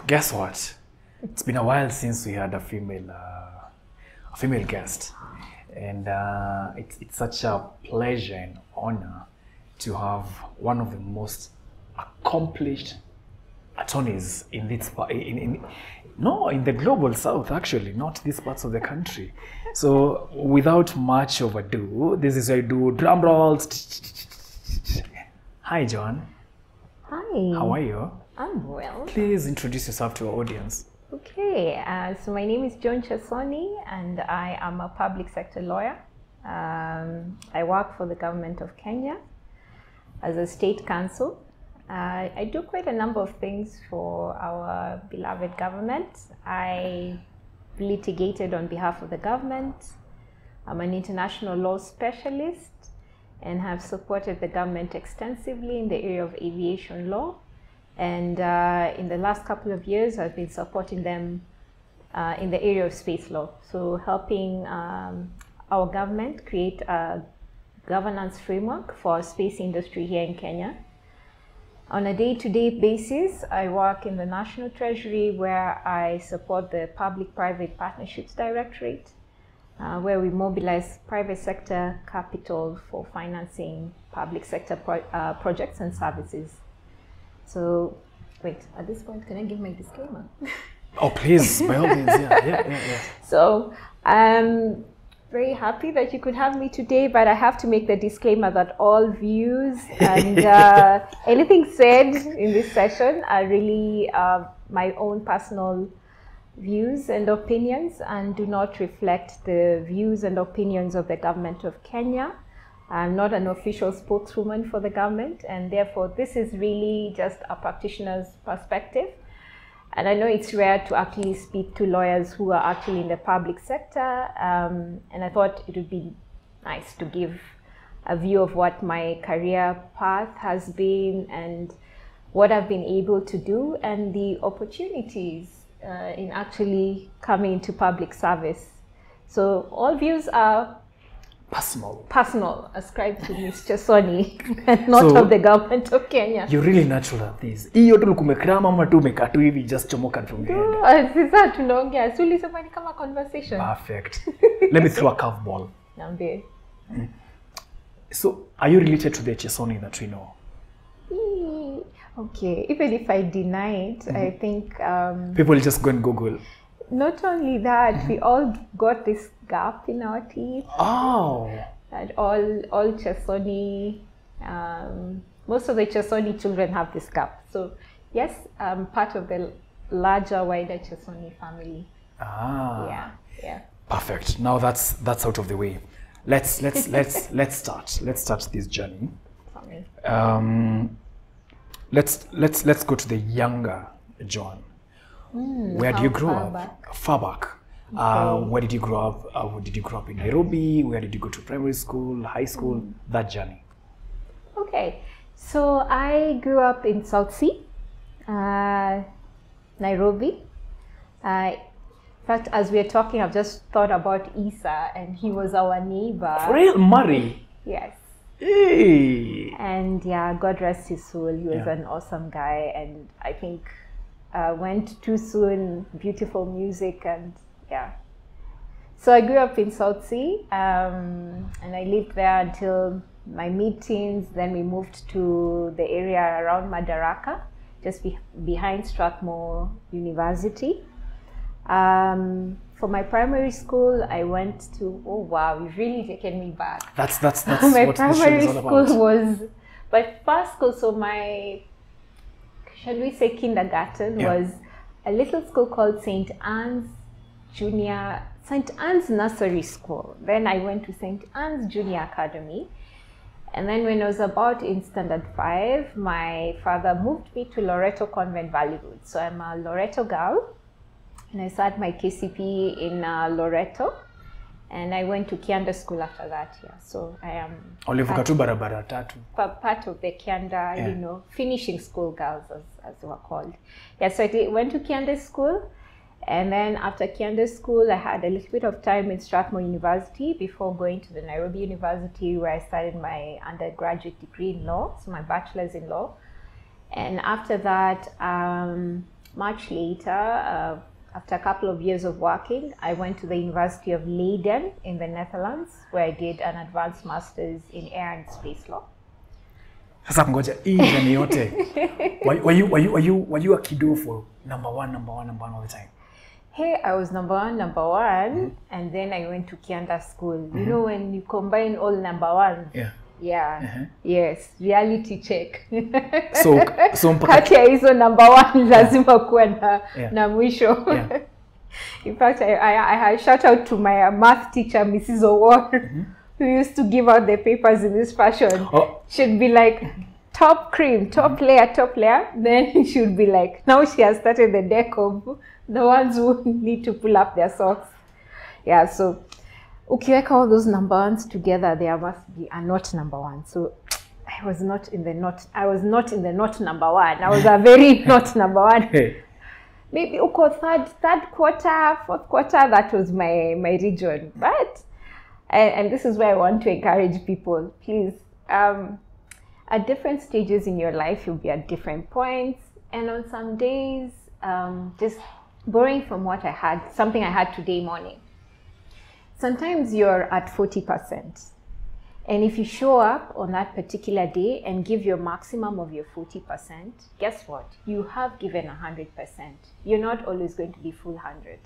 guess what? It's been a while since we had a female guest, and it's such a pleasure and honor to have one of the most accomplished attorneys in this in the global south, actually, not these parts of the country. So without much of ado, this is I do drum rolls. Hi, Joan. Hi. How are you? I'm well. Please introduce yourself to our audience. Okay, so my name is Joan Chesoni and I am a public sector lawyer. I work for the government of Kenya as a state counsel. I do quite a number of things for our beloved government. I litigated on behalf of the government. I'm an international law specialist and have supported the government extensively in the area of aviation law. And in the last couple of years, I've been supporting them in the area of space law. So helping our government create a governance framework for our space industry here in Kenya. On a day-to-day basis, I work in the National Treasury where I support the Public-Private Partnerships Directorate, where we mobilize private sector capital for financing public sector projects and services. So, wait, at this point, can I give my disclaimer? Oh, please, by all means, yeah. So, I'm very happy that you could have me today, but I have to make the disclaimer that all views and anything said in this session are really my own personal views and opinions and do not reflect the views and opinions of the government of Kenya. I'm not an official spokeswoman for the government, and therefore this is really just a practitioner's perspective. And I know it's rare to actually speak to lawyers who are actually in the public sector, and I thought it would be nice to give a view of what my career path has been and what I've been able to do and the opportunities in actually coming into public service. So all views are personal, ascribed to Ms. Chesoni and not of the government of Kenya. You're really natural at this. Hiyo tu kumekrama ama tu umekatu hivi just chomoka from your head. Sasa tunaongea, so ulisema ni kama conversation. Perfect. Let me throw a curveball. Nambe. So, are you related to the Chesoni that we know? Okay, even if I deny it, I think people just go and Google. Not only that, we all got this gap in our teeth. Oh. And all Chesoni, most of the Chesoni children have this gap. So yes, I'm part of the larger, wider Chesoni family. Ah. Yeah. Perfect. Now that's out of the way. Let's start. Let's start this journey. Let's go to the younger Joan. Where do you grow up? Far back. Okay. Where did you grow up? Did you grow up in Nairobi? Where did you go to primary school, high school? That journey. Okay, so I grew up in South Sea, Nairobi. In fact, as we are talking, I've just thought about Isa, and he was our neighbor. For real, Murray? Yes. Hey. And yeah, God rest his soul. He was an awesome guy, and I think went too soon. Beautiful music, and yeah. So I grew up in South Sea, and I lived there until my mid-teens. Then we moved to the area around Madaraka, just behind Strathmore University. For my primary school, I went to, oh wow, you've really taken me back. That's my what primary this show is all school about. was, my first school, so my, shall we say kindergarten, was a little school called St. Anne's Nursery School. Then I went to St. Anne's Junior Academy. And then when I was about in standard 5, my father moved me to Loreto Convent Valleywood. So I'm a Loreto girl. And I started my KCP in Loreto, and I went to Kianda school after that. Yeah, so I am part of the Kianda, finishing school girls as they were called. Yeah, so I went to Kianda school, and then after Kianda school, I had a little bit of time in Strathmore University before going to the Nairobi University, where I started my undergraduate degree in law, so my bachelor's in law. And after that, much later, after a couple of years of working, I went to the University of Leiden in the Netherlands, where I did an advanced master's in air and space law. Sasa ngoja hii journey yote. Were you a kiddo for number one all the time? Hey, I was number one, and then I went to Kianda school. You know, when you combine all number one. Yeah. Yes, reality check. So kati ya hizo number one lazima kuwa na mwisho. In fact, I shout out to my math teacher, Mrs. Owor, who used to give out the papers in this fashion. She'd be like, top cream, top layer. Then she would be like, now she has started the deck of the ones who need to pull up their socks. Yeah, so ukiweka all those number ones together, there must be a not number one. So I was not in the not number one. I was a very not number one. Maybe third quarter, fourth quarter, that was my region. But and this is where I want to encourage people, please, at different stages in your life, you'll be at different points, and on some days, just borrowing from what I had, something I had today morning. Sometimes you're at 40%. And if you show up on that particular day and give your maximum of your 40%, guess what? You have given 100%. You're not always going to be full 100.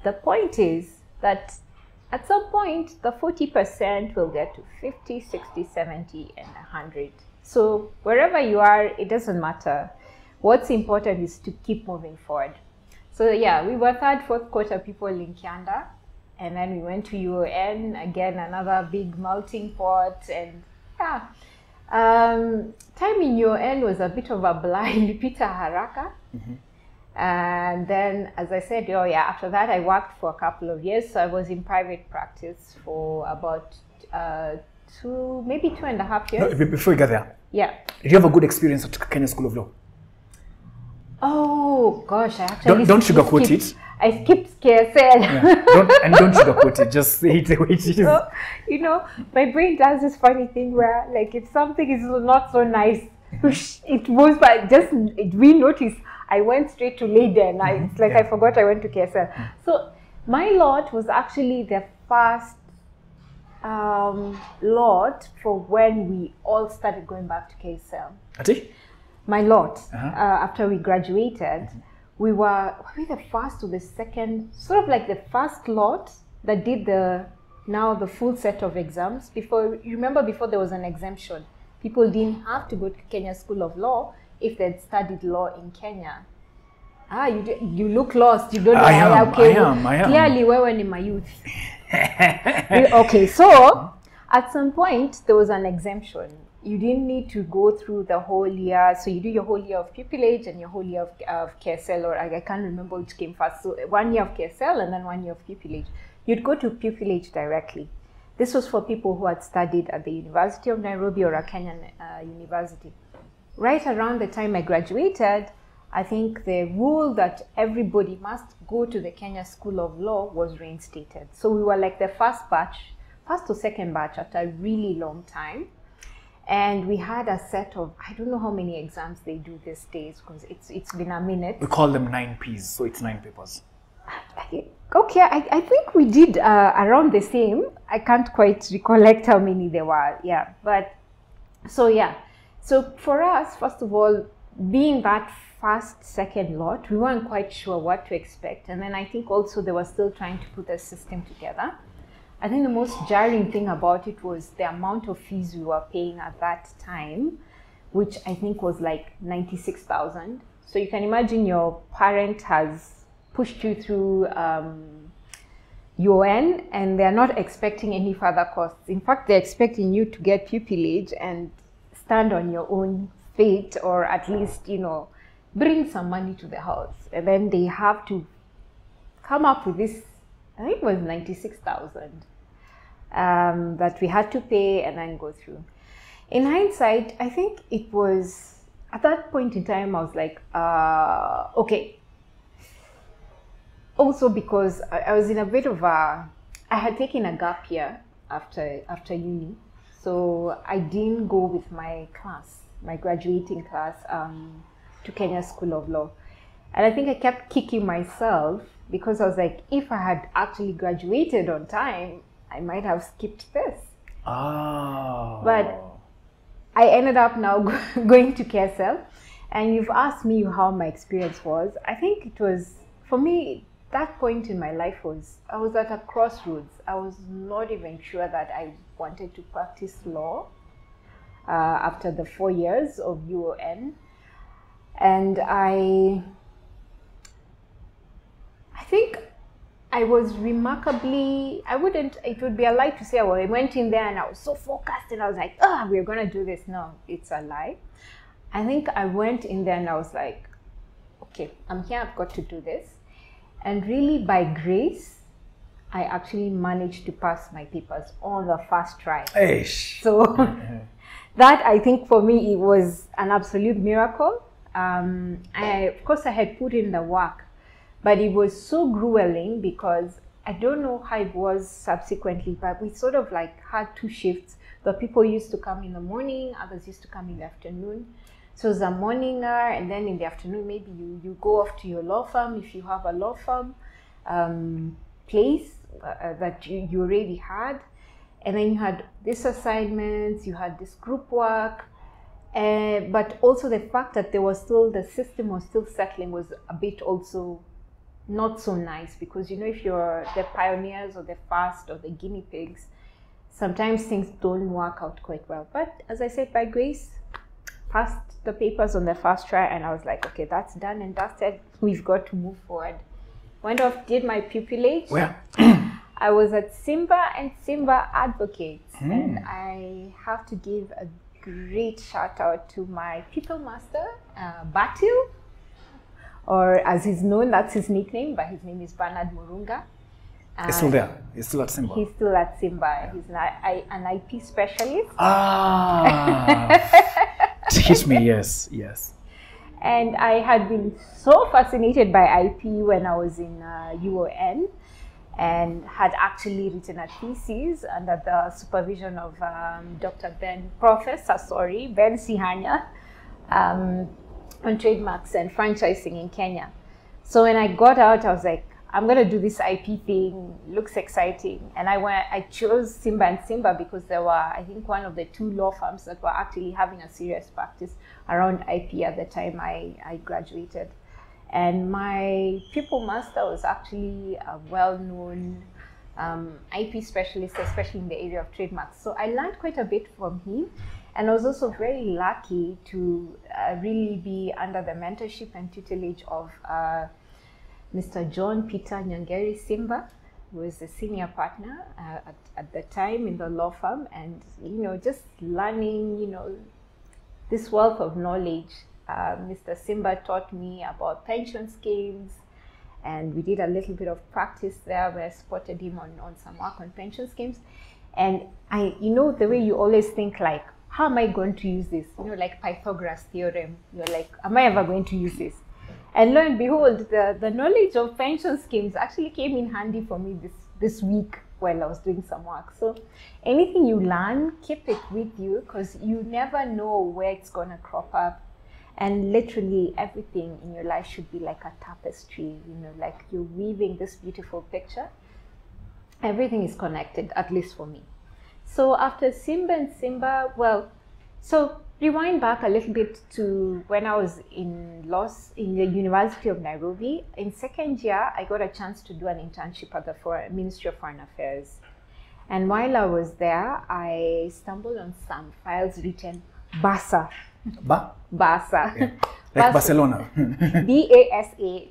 The point is that at some point, the 40% will get to 50, 60, 70, and 100. So wherever you are, it doesn't matter. What's important is to keep moving forward. So yeah, we were third, fourth quarter people in Kianda. And then we went to UON, again, another big melting pot. And yeah, time in UON was a bit of a blur, Peter Haraka. And then, as I said, after that, I worked for a couple of years. So I was in private practice for about maybe 2.5 years. No, before you get there, did you have a good experience at Kenya School of Law? Oh, gosh, I actually don't sugarcoat it. I skipped KSL. Don't sugarcoat it. Just say it the way it is. So, you know, my brain does this funny thing where, like, if something is not so nice, it moves by. We notice. I went straight to Leiden. It's like I forgot I went to KSL. So my lot was actually the first lot for when we all started going back to KSL. My lot, after we graduated, we were the first or the second, sort of like the first lot that did the full set of exams. Before there was an exemption. People didn't have to go to Kenya School of Law if they'd studied law in Kenya. You look lost. You don't know. I am. Clearly, we were in my youth. Okay, so at some point there was an exemption. You didn't need to go through the whole year. So you do your whole year of pupillage and your whole year of KSL, or I can't remember which came first. So 1 year of KSL and then 1 year of pupillage. You'd go to pupillage directly. This was for people who had studied at the University of Nairobi or a Kenyan university. Right around the time I graduated, I think the rule that everybody must go to the Kenya School of Law was reinstated. So we were like the first or second batch after a really long time. And we had a set of, I don't know how many exams they do these days because it's been a minute. We call them 9 Ps, so it's 9 papers. Okay, I think we did around the same. I can't quite recollect how many there were. Yeah, but so for us, first of all, being that second lot, we weren't quite sure what to expect. And then I think also they were still trying to put a system together. I think the most jarring thing about it was the amount of fees we were paying at that time, which I think was like 96,000. So you can imagine your parent has pushed you through UON and they're not expecting any further costs. In fact, they're expecting you to get pupillage and stand on your own fate, or at least, bring some money to the house. And then they have to come up with this, I think it was 96,000 that we had to pay and then go through. In hindsight, I think it was, at that point in time, I was like, okay. Also because I was in a bit of I had taken a gap year after uni. So I didn't go with my class, my graduating class, to Kenya School of Law. And I think I kept kicking myself because I was like, if I had actually graduated on time, I might have skipped this. Oh. But I ended up now going to KSL, and you've asked me how my experience was. I think it was, for me, that point in my life was, I was at a crossroads. I was not even sure that I wanted to practice law after the 4 years of UON. And I think I was remarkably, it would be a lie to say, well, I went in there and I was so focused and I was like, we're going to do this. No, it's a lie. I think I went in there and I was like, okay, I'm here, I've got to do this. And really by grace, I actually managed to pass my papers on the first try. Eish. So that, I think for me, it was an absolute miracle. Of course, I had put in the work, but it was so grueling because I don't know how it was subsequently, but we sort of like had 2 shifts. The people used to come in the morning, others used to come in the afternoon. So it's a morninger, and then in the afternoon, maybe you go off to your law firm if you have a law firm place that you already had. And then you had these assignments, you had this group work. But also the fact that there was still, the system was still settling was a bit also not so nice, because if you're the pioneers or the first or the guinea pigs, sometimes things don't work out quite well. But as I said, by grace, passed the papers on the first try, and I was like, okay, that's done and dusted. We've got to move forward. Went off, did my pupillage. Where? I was at Simba and Simba Advocates, and I have to give a great shout out to my people master, Batil, or as he's known, that's his nickname, but his name is Bernard Murunga. He's still there. He's still at Simba. He's still at Simba. He's an IP specialist. Teach me, yes. And I had been so fascinated by IP when I was in UON, and had actually written a thesis under the supervision of Professor Ben Sihanya, on trademarks and franchising in Kenya. So when I got out, I was like, I'm going to do this IP thing, looks exciting. And I chose Simba and Simba because they were, I think, one of the 2 law firms that were actually having a serious practice around IP at the time I graduated. And my pupil master was actually a well-known IP specialist, especially in the area of trademarks. So I learned quite a bit from him. And I was also very lucky to really be under the mentorship and tutelage of Mr. John Peter Nyangeri Simba, who was the senior partner at the time in the law firm. And, just learning, this wealth of knowledge. Mr. Simba taught me about pension schemes, and we did a little bit of practice there where I supported him on some work on pension schemes. And the way you always think like, how am I going to use this? Like Pythagoras theorem. You're like, am I ever going to use this? And lo and behold, the knowledge of pension schemes actually came in handy for me this week while I was doing some work. So anything you learn, keep it with you, because you never know where it's going to crop up. And literally everything in your life should be like a tapestry, like you're weaving this beautiful picture. Everything is connected, at least for me. So after Simba and Simba, so rewind back a little bit to when I was in the University of Nairobi. In second year, I got a chance to do an internship at the Ministry of Foreign Affairs. And while I was there, I stumbled on some files written BASA. BASA. Yeah. Like Barcelona. BASA.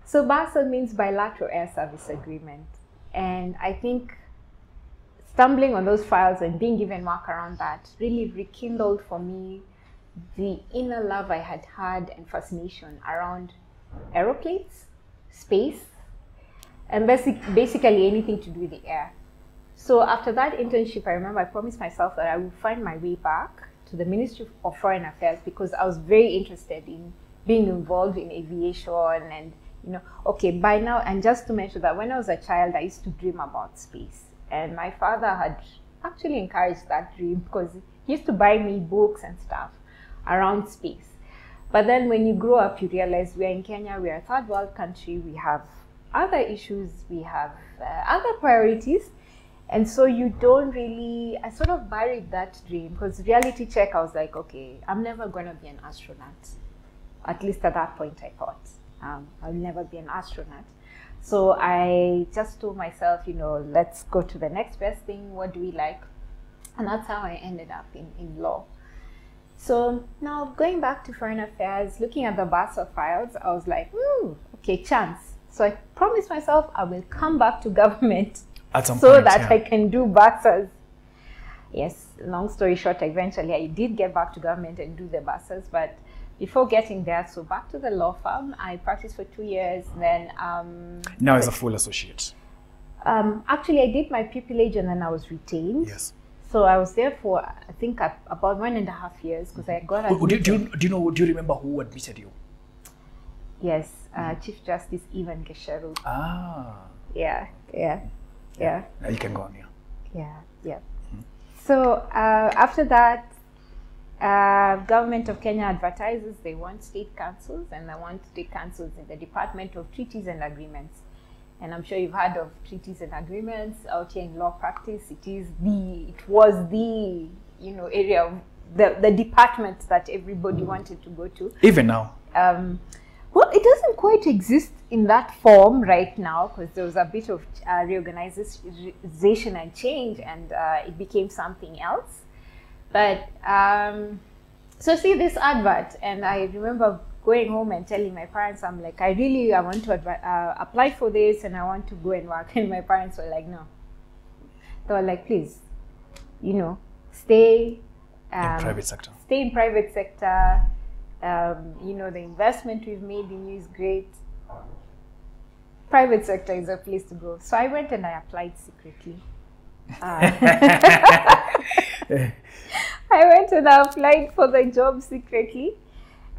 So BASA means Bilateral Air Service Agreement. And I think stumbling on those files and being given work around that really rekindled for me the inner love I had and fascination around aeroplanes, space, and basically anything to do with the air. So after that internship, I remember I promised myself that I would find my way back to the Ministry of Foreign Affairs, because I was very interested in being involved in aviation and, okay, by now, and just to mention that when I was a child, I used to dream about space. And my father had actually encouraged that dream because he used to buy me books and stuff around space. But then when you grow up, you realize we are in Kenya, we are a third world country, we have other issues, we have other priorities. And so you don't really, I sort of buried that dream, because reality check, I was like, okay, I'm never going to be an astronaut. At least at that point I thought, I'll never be an astronaut. So I just told myself, you know, let's go to the next best thing. What do we like? And that's how I ended up in law. So now going back to foreign affairs, looking at the BASA files, I was like, okay, chance. So I promised myself I will come back to government at some so point, that I can do BASAs. Yes, long story short, eventually I did get back to government and do the BASAs, but before getting there, so back to the law firm, I practiced for 2 years. Then now as a full associate. Actually, I did my pupillage and then I was retained. Yes. So I was there for, I think, about 1.5 years, because I got admitted. Do you remember who admitted you? Yes, Chief Justice Ivan Gesheru. Ah. Yeah. Now you can go on, Yeah. So after that, Government of Kenya advertises they want state councils, and they want state councils in the Department of Treaties and Agreements. And I'm sure you've heard of treaties and agreements out here in law practice. It was the area of the department that everybody wanted to go to. Even now. Well, it doesn't quite exist in that form right now, because there was a bit of reorganization and change, and it became something else. But so see this advert, and I remember going home and telling my parents, I'm like, I want to apply for this, and I want to go and work. And my parents were like, no. They were like, please, stay in private sector. Stay in private sector. The investment we've made in you is great. Private sector is a place to go. So I went and I applied secretly. I went and I applied for the job secretly,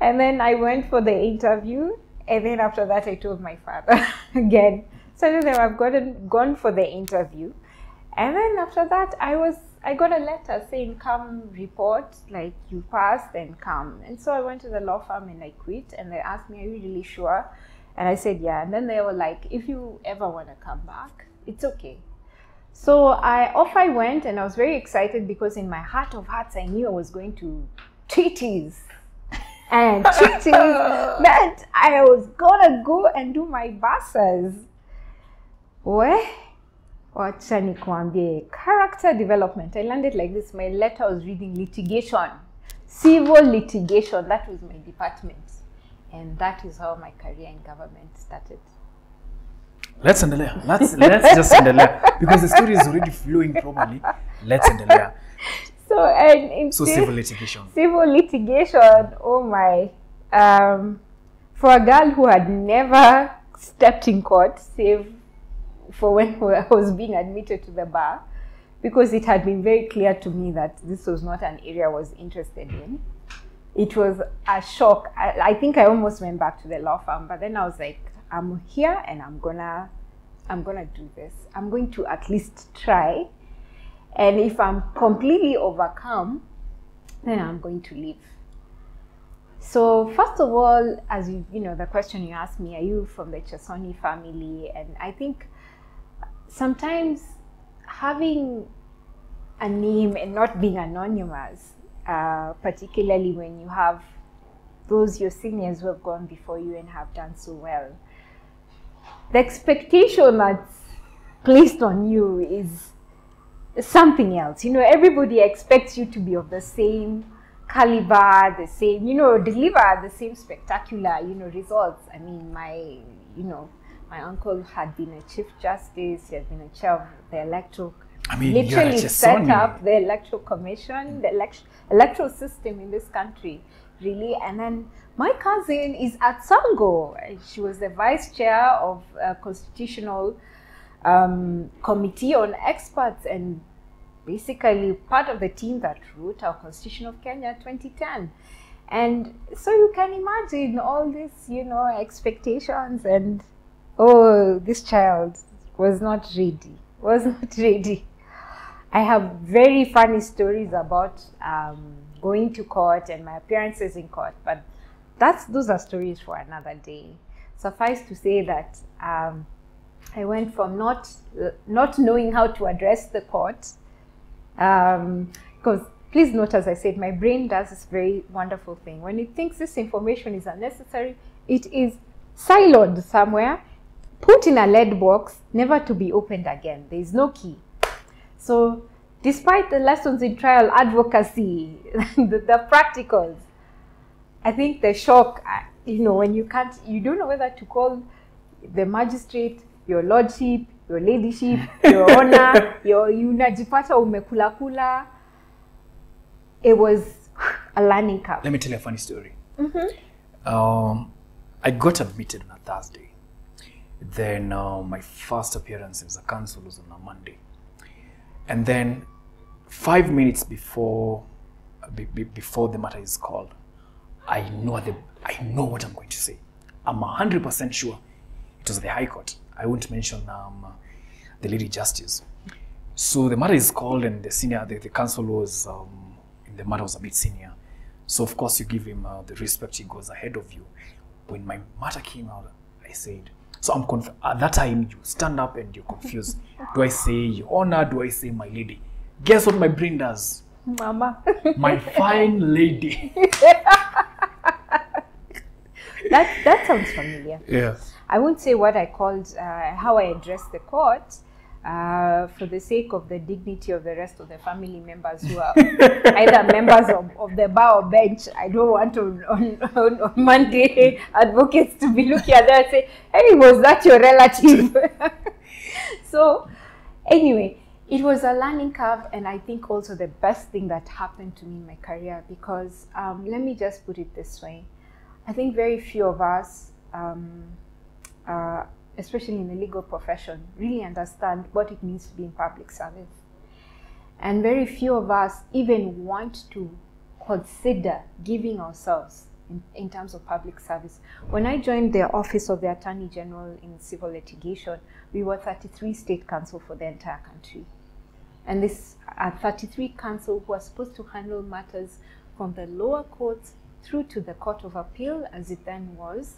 and then I went for the interview, and then after that I told my father again. So I told him I've gone for the interview, and then after that I got a letter saying, come report, like you passed and come. And so I went to the law firm and I quit, and they asked me, are you really sure? And I said, yeah. And then they were like, if you ever want to come back, it's okay. So off I went, and I was very excited, because in my heart of hearts, I knew I was going to treaties. And treaties meant I was gonna go and do my BASAs. Wacha nikwambie, character development. I learned it like this. My letter was reading litigation, civil litigation. That was my department. And that is how my career in government started. Let's endelea. Let's just endelea, because the story is already flowing properly. Let's endelea. So civil litigation. Civil litigation. Oh my! For a girl who had never stepped in court, save for when I was being admitted to the bar, because it had been very clear to me that this was not an area I was interested in. It was a shock. I think I almost went back to the law firm, but then I was like, I'm here and I'm gonna do this. I'm going to at least try. And if I'm completely overcome, then I'm going to leave. So first of all, as the question you asked me, are you from the Chesoni family? And I think sometimes having a name and not being anonymous, particularly when you have your seniors who have gone before you and have done so well, the expectation that's placed on you is something else. Everybody expects you to be of the same caliber, the same, deliver the same spectacular, results. I mean, my uncle had been a chief justice. He had been a chair of the electoral. Literally set up the electoral commission, the electoral system in this country, really. And then my cousin is at Sango. She was the vice chair of a constitutional committee on experts, and basically part of the team that wrote our Constitution of Kenya 2010. And so you can imagine all these, expectations, and this child was not ready. I have very funny stories about going to court and my appearances in court, but those are stories for another day. Suffice to say that I went from not knowing how to address the court, because please note, as I said, my brain does this very wonderful thing. When it thinks this information is unnecessary, it is siloed somewhere, put in a lead box, never to be opened again. There is no key. So despite the lessons in trial advocacy, the practicals, I think the shock, when you don't know whether to call the magistrate, your lordship, your ladyship, your honor, unajipata umekula kula. It was a learning curve. Let me tell you a funny story. I got admitted on a Thursday. Then my first appearance as a counsel was on a Monday. And then 5 minutes before the matter is called, I know what I'm going to say. I'm 100% sure it was the High Court. I won't mention the Lady Justice. So the matter is called, and the counsel was the matter was a bit senior. So of course you give him the respect. He goes ahead of you. When my matter came out, I said, so I'm confused. At that time, you stand up and you're confused. Do I say Your Honor? Do I say My Lady? Guess what my brain does? Mama. My fine lady. That sounds familiar. Yeah. I won't say what I called, how I addressed the court, for the sake of the dignity of the rest of the family members who are either members of the bar or bench. I don't want to, on Monday, advocates to be looking at that and say, hey, was that your relative? So, anyway, it was a learning curve, and I think also the best thing that happened to me in my career, because let me just put it this way. I think very few of us, especially in the legal profession, really understand what it means to be in public service. And very few of us even want to consider giving ourselves in terms of public service. When I joined the Office of the Attorney General in civil litigation, we were 33 state counsel for the entire country. And this 33 counsel who are supposed to handle matters from the lower courts through to the Court of Appeal, as it then was.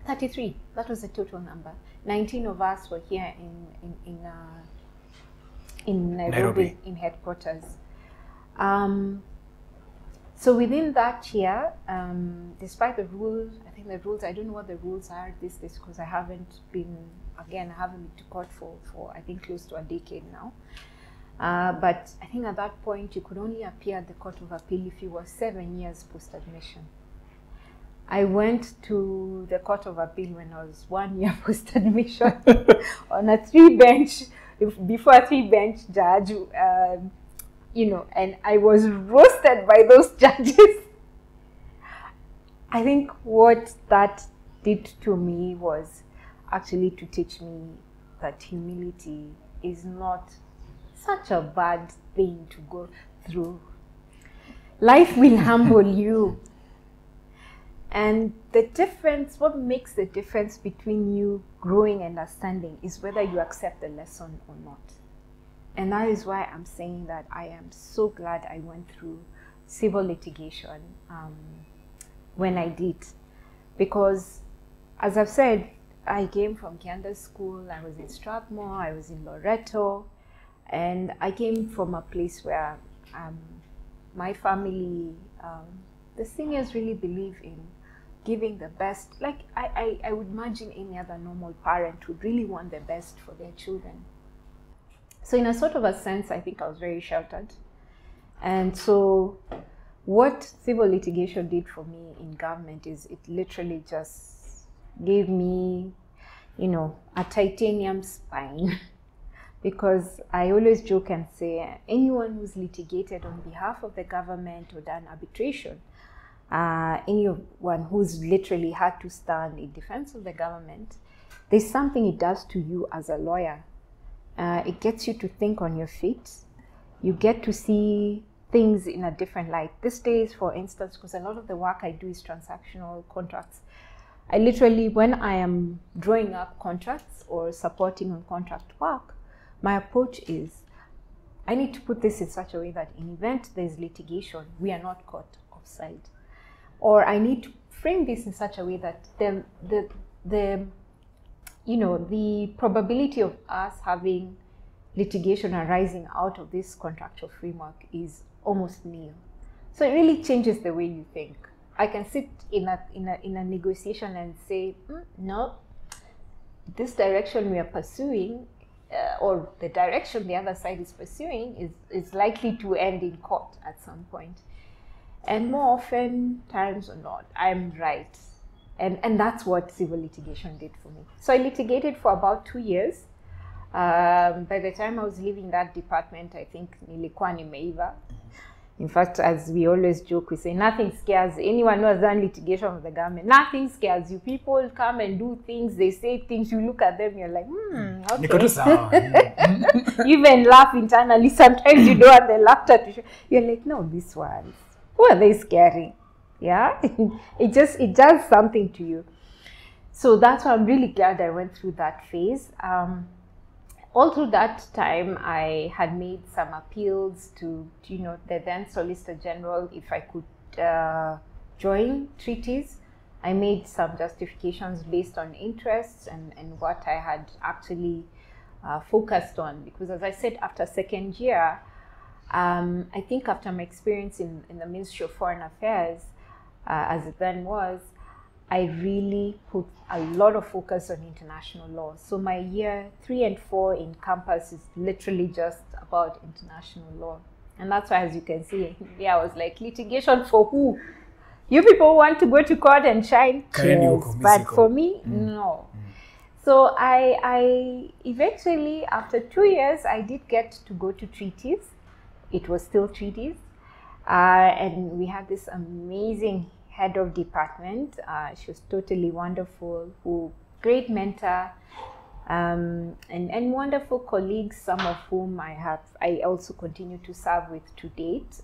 33, that was the total number. 19 of us were here in Nairobi, in headquarters. So within that year, despite the rules, I don't know what the rules are these days, because I haven't been to court for I think close to a decade now. But I think at that point, you could only appear at the Court of Appeal if you were 7 years post-admission. I went to the Court of Appeal when I was 1 year post-admission on a 3-bench, before a 3-bench judge, and I was roasted by those judges. I think what that did to me was actually to teach me that humility is not such a bad thing to go through. Life will humble you. And the difference, what makes the difference between you growing and understanding is whether you accept the lesson or not. And that is why I'm saying that I am so glad I went through civil litigation when I did. Because, as I've said, I came from Kianda School, I was in Strathmore, I was in Loreto, and I came from a place where my family, the seniors really believe in giving the best. Like I would imagine any other normal parent would really want the best for their children. So in a sort of a sense, I think I was very sheltered. And so what civil litigation did for me in government is it literally just gave me, a titanium spine. Because I always joke and say, anyone who's litigated on behalf of the government or done arbitration, anyone who's literally had to stand in defense of the government, there's something it does to you as a lawyer. It gets you to think on your feet. You get to see things in a different light. These days, for instance, because a lot of the work I do is transactional contracts, I literally, when I am drawing up contracts or supporting on contract work, my approach is, I need to put this in such a way that in event there's litigation, we are not caught offside. or I need to frame this in such a way that the probability of us having litigation arising out of this contractual framework is almost nil. So it really changes the way you think. I can sit in a negotiation and say, no, this direction we are pursuing, or the direction the other side is pursuing, is likely to end in court at some point. And more often times or not, I'm right. And that's what civil litigation did for me. So I litigated for about 2 years. By the time I was leaving that department, I think nilikuwa nimeiva. In fact, as we always joke, we say nothing scares anyone who has done litigation with the government. Nothing scares you. People come and do things, they say things, you look at them, you're like, okay. You even laugh internally. Sometimes you don't have the laughter to show. You're like, no, these ones, who are they scaring? Yeah, it does something to you. So that's why I'm really glad I went through that phase. All through that time, I had made some appeals to the then Solicitor General if I could join treaties. I made some justifications based on interests and what I had actually focused on. Because as I said, after second year, I think after my experience in the Ministry of Foreign Affairs, as it then was, I really put a lot of focus on international law. So my year 3 and 4 in campus is literally just about international law. And that's why, as you can see, I was like, litigation for who? You people want to go to court and shine? Yes. But for me, no. So I eventually, after 2 years, I did get to go to treaties. It was still treaties. And we had this amazing head of department. She was totally wonderful, great mentor, and wonderful colleagues, some of whom I also continue to serve with to date,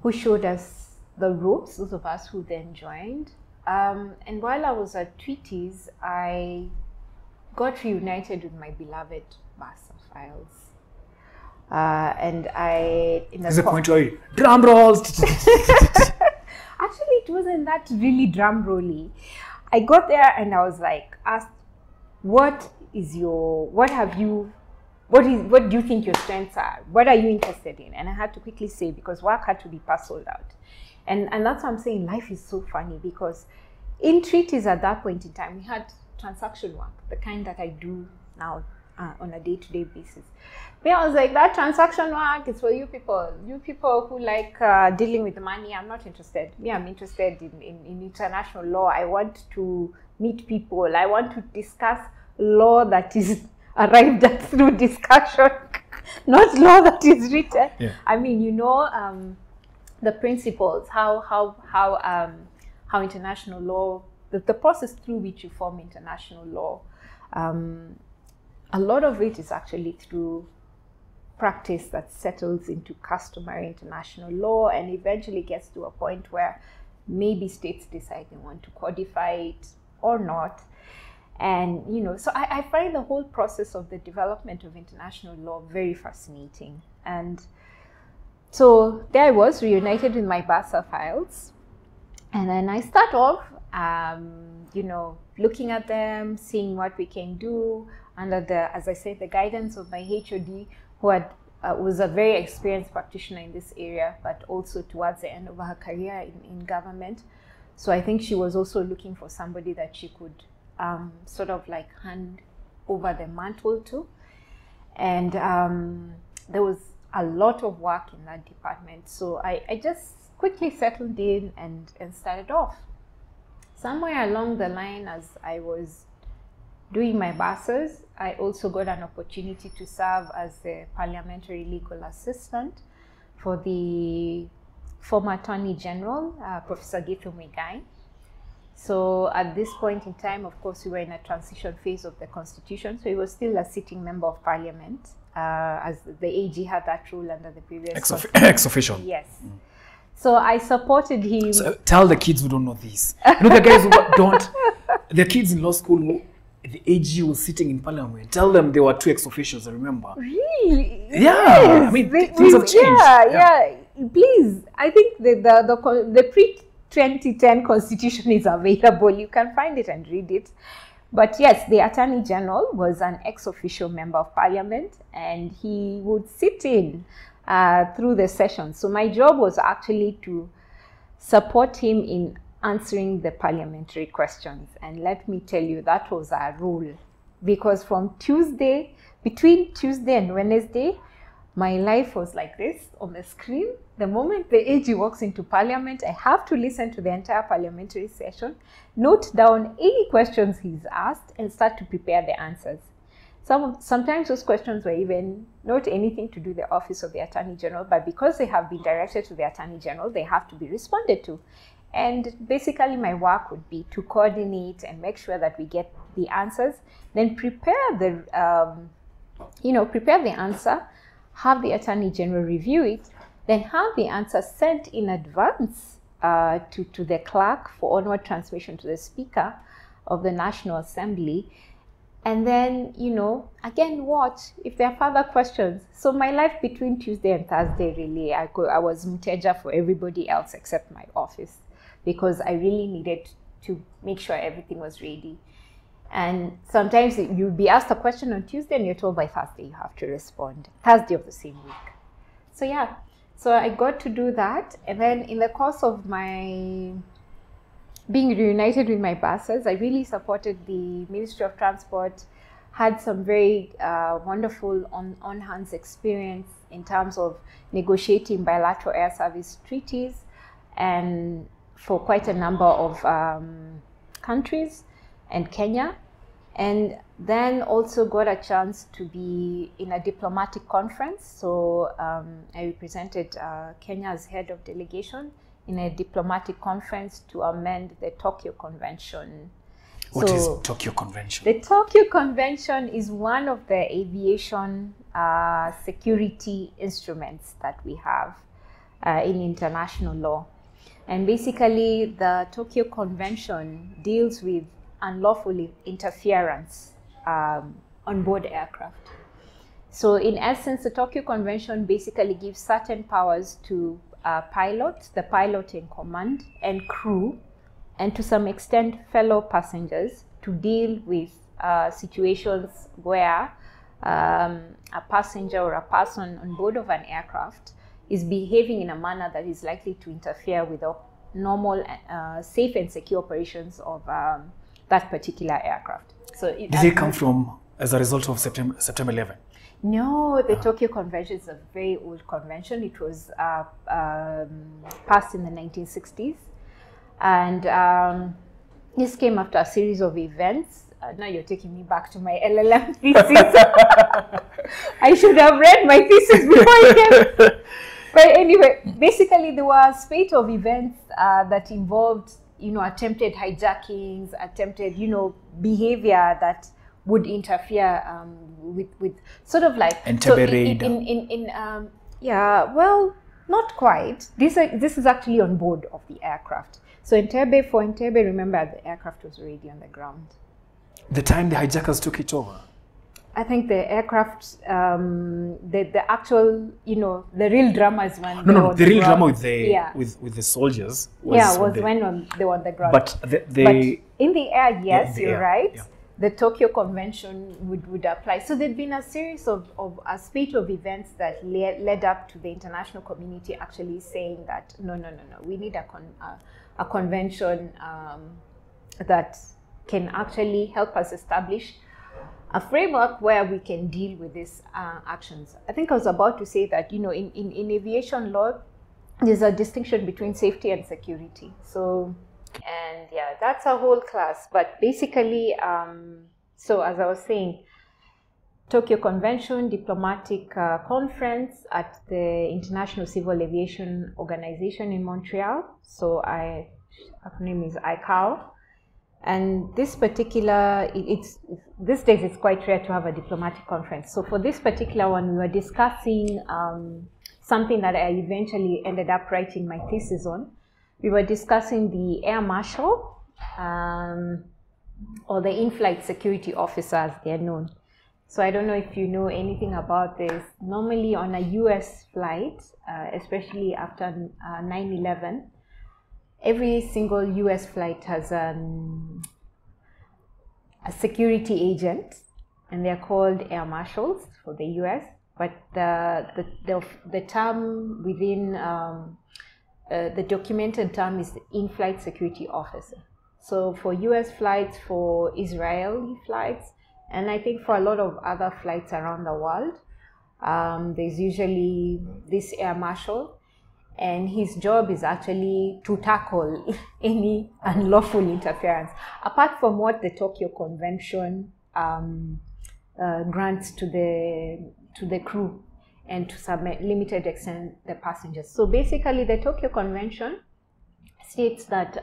who showed us the ropes, those of us who then joined. And while I was at treaties, I got reunited with my beloved Barca files. And I... There's a point where drum rolls! Actually, it wasn't that really drum rolly. I got there and I was like asked, what do you think your strengths are? What are you interested in? And I had to quickly say, because work had to be parceled out. And that's why I'm saying life is so funny, because in treaties at that point in time, we had transaction work, the kind that I do now on a day-to-day basis. But I was like, that transaction work is for you people who like dealing with money. I'm not interested. I'm interested in international law. I want to meet people. I want to discuss law that is arrived at through discussion, not law that is written. Yeah. I mean, the principles, how international law, the process through which you form international law. A lot of it is actually through practice that settles into customary international law and eventually gets to a point where maybe states decide they want to codify it or not. And, so I find the whole process of the development of international law very fascinating. And so there I was, reunited with my Barca files. And then I start off, looking at them, seeing what we can do under as I said, the guidance of my HOD, who was a very experienced practitioner in this area, but also towards the end of her career in government. So I think she was also looking for somebody that she could sort of like hand over the mantle to. And there was a lot of work in that department. So I just quickly settled in and started off. Somewhere along the line, as I was doing my Barcas, I also got an opportunity to serve as the parliamentary legal assistant for the former Attorney General, Professor Githu Muigai. So at this point in time, of course, we were in a transition phase of the Constitution, so he was still a sitting member of Parliament, as the AG had that rule under the previous ex-official. Yes. So I supported him. So tell the kids who don't know this. The guys who don't, the kids in law school who the AG was sitting in Parliament. Tell them there were 2 ex-officials, I remember. Really? Yeah. Yes. I mean, things have changed. Yeah. Please. I think the 2010 Constitution is available. You can find it and read it. But yes, the Attorney General was an ex-officio member of Parliament, and he would sit in through the session. So my job was actually to support him in answering the parliamentary questions. And let me tell you, that was our rule. Because between Tuesday and Wednesday, my life was like this on the screen. The moment the AG walks into Parliament, I have to listen to the entire parliamentary session, note down any questions he's asked, and start to prepare the answers. Sometimes those questions were even not anything to do with the office of the Attorney General, but because they have been directed to the Attorney General, they have to be responded to. And basically my work would be to coordinate and make sure that we get the answers, then prepare the answer, have the Attorney General review it, then have the answer sent in advance to the clerk for onward transmission to the Speaker of the National Assembly. And then, again, watch if there are further questions. So my life between Tuesday and Thursday, really, I was mteja for everybody else except my office, because I really needed to make sure everything was ready. And sometimes you'll be asked a question on Tuesday and you're told by Thursday you have to respond, Thursday of the same week. So yeah, so I got to do that. And then in the course of my being reunited with my bosses, I really supported the Ministry of Transport, had some very wonderful on-hands experience in terms of negotiating bilateral air service treaties and for quite a number of countries and Kenya. And then also got a chance to be in a diplomatic conference. So I represented Kenya as head of delegation in a diplomatic conference to amend the Tokyo Convention. What is Tokyo Convention? The Tokyo Convention is one of the aviation security instruments that we have in international law. And basically, the Tokyo Convention deals with unlawful interference on board aircraft. So in essence, the Tokyo Convention basically gives certain powers to pilots, the pilot in command, and crew, and to some extent fellow passengers, to deal with situations where a passenger or a person on board of an aircraft is behaving in a manner that is likely to interfere with the normal, safe and secure operations of that particular aircraft. So did it come from as a result of September 11? No, the Tokyo Convention is a very old convention. It was passed in the 1960s. And this came after a series of events. Now you're taking me back to my LLM thesis. I should have read my thesis before I came. But anyway, basically there were a spate of events that involved, attempted hijackings, attempted, behavior that would interfere with sort of like Entebbe raid. Yeah, well, not quite. This is actually on board of the aircraft. So for Entebbe, remember the aircraft was already on the ground. The time the hijackers took it over? I think the aircraft, the actual, the real drama is when the real drama with the soldiers was when they were on the ground. But but in the air, yes, you're right. Yeah. The Tokyo Convention would apply. So there'd been a series of a spate of events that led up to the international community actually saying that no, we need a convention that can actually help us establish a framework where we can deal with these actions. I think I was about to say that, in aviation law, there's a distinction between safety and security. So, and yeah, that's a whole class. But basically, so as I was saying, Tokyo Convention, diplomatic conference at the International Civil Aviation Organization in Montreal. So her name is ICAO. And this particular, these days it's quite rare to have a diplomatic conference. So for this particular one, we were discussing something that I eventually ended up writing my thesis on. We were discussing the air marshal, or the in-flight security officer as they're known. So I don't know if you know anything about this. Normally on a US flight, especially after 9/11, every single US flight has a security agent, and they're called air marshals for the US. But the term within the documented term is the in-flight security officer. So for US flights, for Israeli flights, and I think for a lot of other flights around the world, there's usually this air marshal, and his job is actually to tackle any unlawful interference. Apart from what the Tokyo Convention grants to the crew, and to some limited extent the passengers. So basically, the Tokyo Convention states that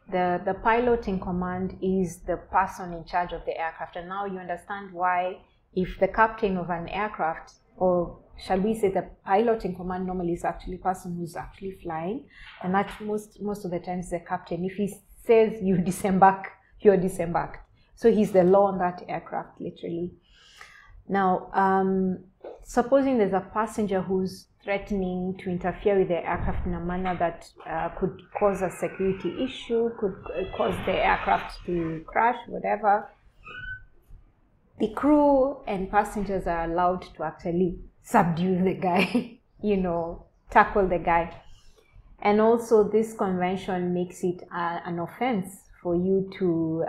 the pilot in command is the person in charge of the aircraft. And now you understand why, if the captain of an aircraft, or shall we say the pilot in command, normally is actually the person who's actually flying, and that most of the times the captain. If he says you disembark, you're disembarked. So he's the law on that aircraft, literally. Now, supposing there's a passenger who's threatening to interfere with the aircraft in a manner that could cause a security issue, could cause the aircraft to crash, whatever, the crew and passengers are allowed to actually subdue the guy, tackle the guy. And also, this convention makes it an offense for you to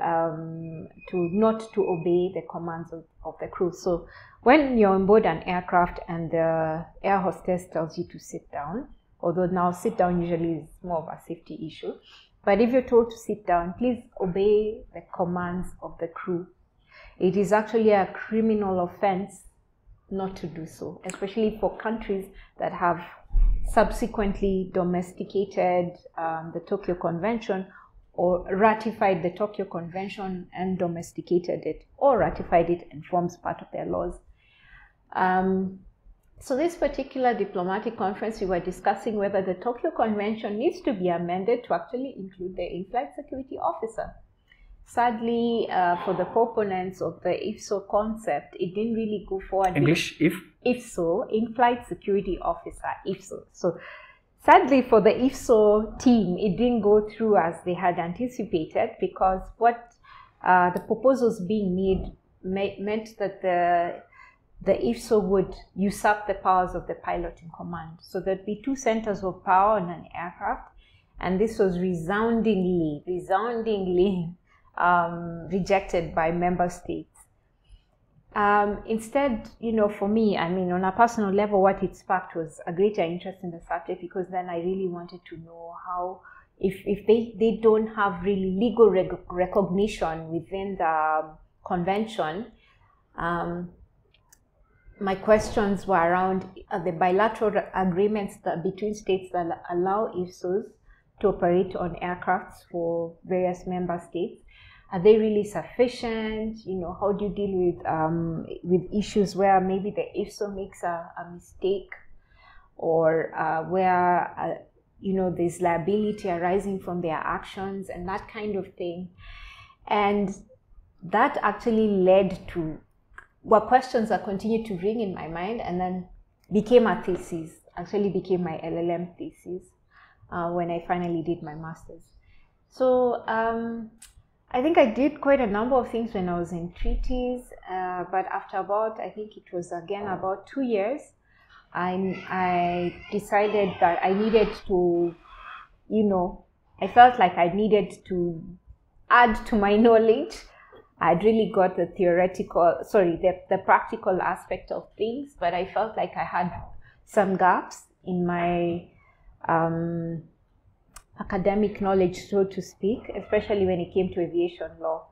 not to obey the commands of the crew. So when you're on board an aircraft and the air hostess tells you to sit down, although now sit down usually is more of a safety issue, but if you're told to sit down, please obey the commands of the crew. It is actually a criminal offense not to do so, especially for countries that have subsequently domesticated the Tokyo Convention, or ratified the Tokyo Convention and domesticated it, or ratified it and forms part of their laws. So this particular diplomatic conference, we were discussing whether the Tokyo Convention needs to be amended to actually include the in-flight security officer. Sadly, for the proponents of the IFSO concept, it didn't really go forward. English, IFSO, in-flight security officer, IFSO. So sadly for the IFSO team, it didn't go through as they had anticipated, because what the proposals being made meant that the IFSO would usurp the powers of the pilot in command. So there'd be two centers of power on an aircraft, and this was resoundingly rejected by member states. Instead, for me, on a personal level, what it sparked was a greater interest in the subject, because then I really wanted to know how, if they don't have really legal recognition within the convention, my questions were around the bilateral agreements between states that allow IFSOs to operate on aircrafts for various member states. Are they really sufficient? How do you deal with issues where maybe the IFSO makes a mistake, or where there's liability arising from their actions and that kind of thing? And that actually led to questions that continued to ring in my mind, and then became a thesis. Actually, became my LLM thesis when I finally did my master's. So I think I did quite a number of things when I was in treaties, but after I think it was again about 2 years, I decided that I needed to, I felt like I needed to add to my knowledge. I'd really got the the practical aspect of things, but I felt like I had some gaps in my academic knowledge, so to speak, especially when it came to aviation law.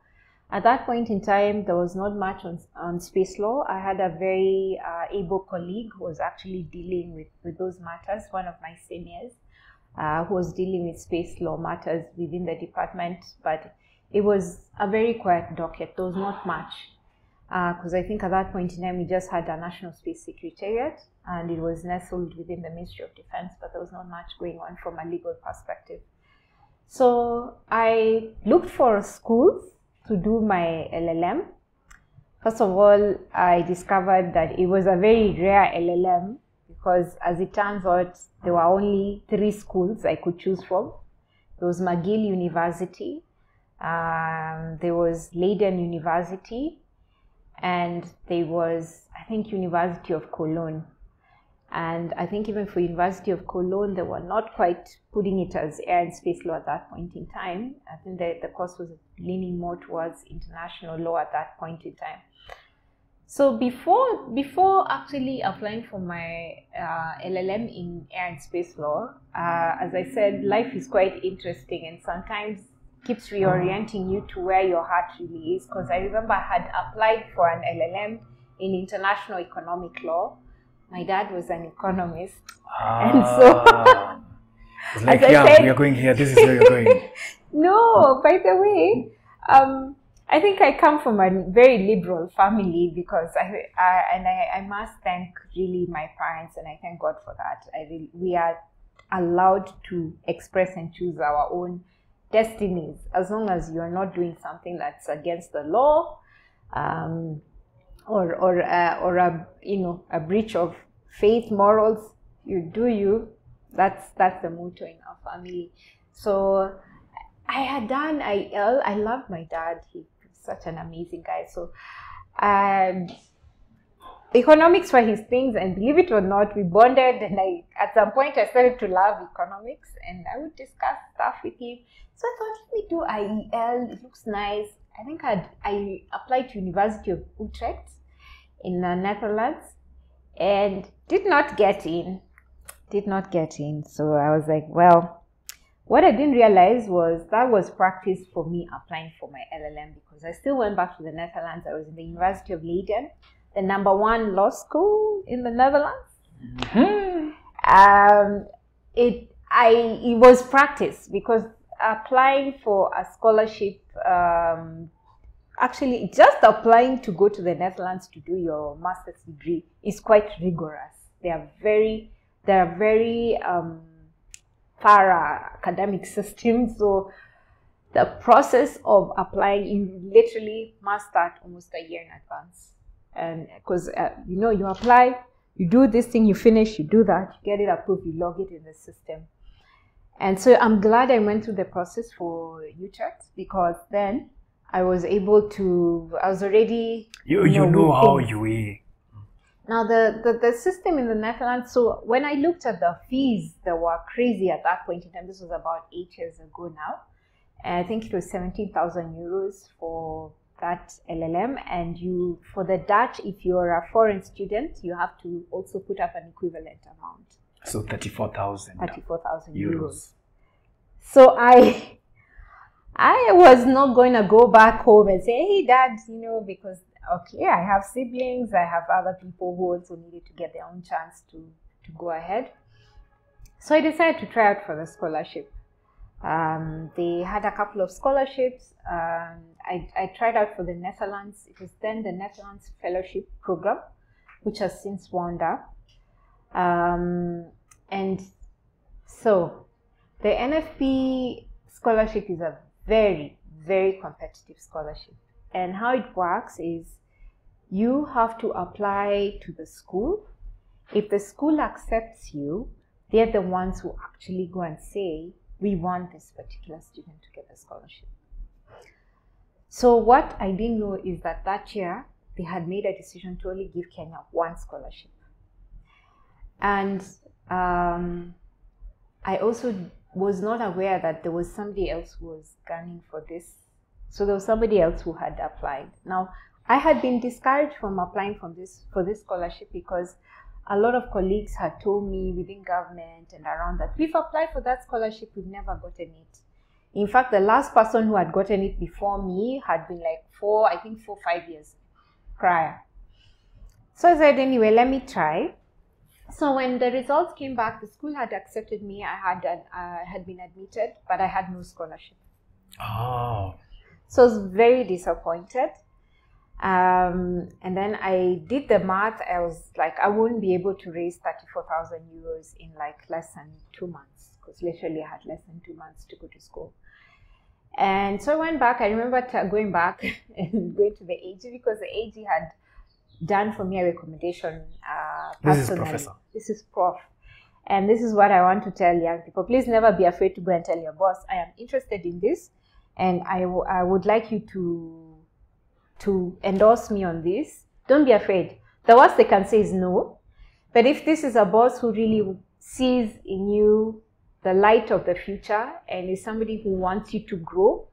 At that point in time, there was not much on space law. I had a very able colleague who was actually dealing with those matters, one of my seniors, who was dealing with space law matters within the department, but it was a very quiet docket. There was not much, because I think at that point in time, we just had a National Space Secretariat, and it was nestled within the Ministry of Defense, but there was not much going on from a legal perspective. So I looked for schools to do my LLM. First of all, I discovered that it was a very rare LLM, because as it turns out, there were only 3 schools I could choose from. There was McGill University, there was Leiden University, and there was, I think, University of Cologne. And I think even for University of Cologne, they were not quite putting it as air and space law at that point in time. I think the course was leaning more towards international law at that point in time. So before actually applying for my LLM in air and space law, as I said, life is quite interesting and sometimes keeps reorienting you to where your heart really is. Because I remember I had applied for an LLM in international economic law. My dad was an economist, and so it's like, yeah, we are going here. This is where you're going. No, by the way, I think I come from a very liberal family because I must thank really my parents, and I thank God for that. We are allowed to express and choose our own destinies as long as you are not doing something that's against the law. Or a breach of faith, morals. You do you. That's the motto in our family. So I had done IL. I loved my dad. He's such an amazing guy. So economics were his things, and believe it or not, we bonded. And at some point I started to love economics, and I would discuss stuff with him. So I thought, let me do IEL. It looks nice. I think I applied to University of Utrecht in the Netherlands and did not get in. So I was like, well, what I didn't realize was that was practice for me applying for my LLM, because I still went back to the Netherlands. I was in the University of Leiden, the #1 law school in the Netherlands. Mm-hmm. It was practice, because applying for a scholarship, actually just applying to go to the Netherlands to do your master's degree is quite rigorous. They are very thorough academic system. So the process of applying, you literally must start almost a year in advance. And because you apply, you do this thing, you finish, you do that, you get it approved, you log it in the system. And so I'm glad I went through the process for Utrecht, because then I was able to, I was already... You know how you are. Now the system in the Netherlands, so when I looked at the fees, they were crazy at that point in time. This was about 8 years ago now. And I think it was 17,000 euros for that LLM. And for the Dutch, if you're a foreign student, you have to also put up an equivalent amount. So 34,000 euros. So I was not going to go back home and say, hey, Dad, because, okay, I have siblings, I have other people who also needed to get their own chance to go ahead. So I decided to try out for the scholarship. They had a couple of scholarships. I tried out for the Netherlands. It was then the Netherlands Fellowship Program, which has since wound up. And so the NFP scholarship is a very, very competitive scholarship. And how it works is you have to apply to the school. If the school accepts you, they're the ones who actually go and say, we want this particular student to get the scholarship. So what I didn't know is that year, they had made a decision to only give Kenya one scholarship. And I also was not aware that there was somebody else who was gunning for this. So there was somebody else who had applied. Now, I had been discouraged from applying for this scholarship because a lot of colleagues had told me within government and around that we've applied for that scholarship, we've never gotten it. In fact, the last person who had gotten it before me had been like 4 or 5 years prior. So I said, anyway, let me try. So when the results came back, the school had accepted me. I had been admitted, but I had no scholarship. Oh. So I was very disappointed. And then I did the math. I was like, I wouldn't be able to raise 34,000 euros in like less than 2 months, because literally I had less than 2 months to go to school. And so I went back. I remember going back and going to the AG, because the AG had done for me a recommendation. This is professor. This is prof. And this is what I want to tell young people. Please never be afraid to go and tell your boss, I am interested in this, and I would like you to endorse me on this. Don't be afraid. The worst they can say is no. But if this is a boss who really sees in you the light of the future and is somebody who wants you to grow,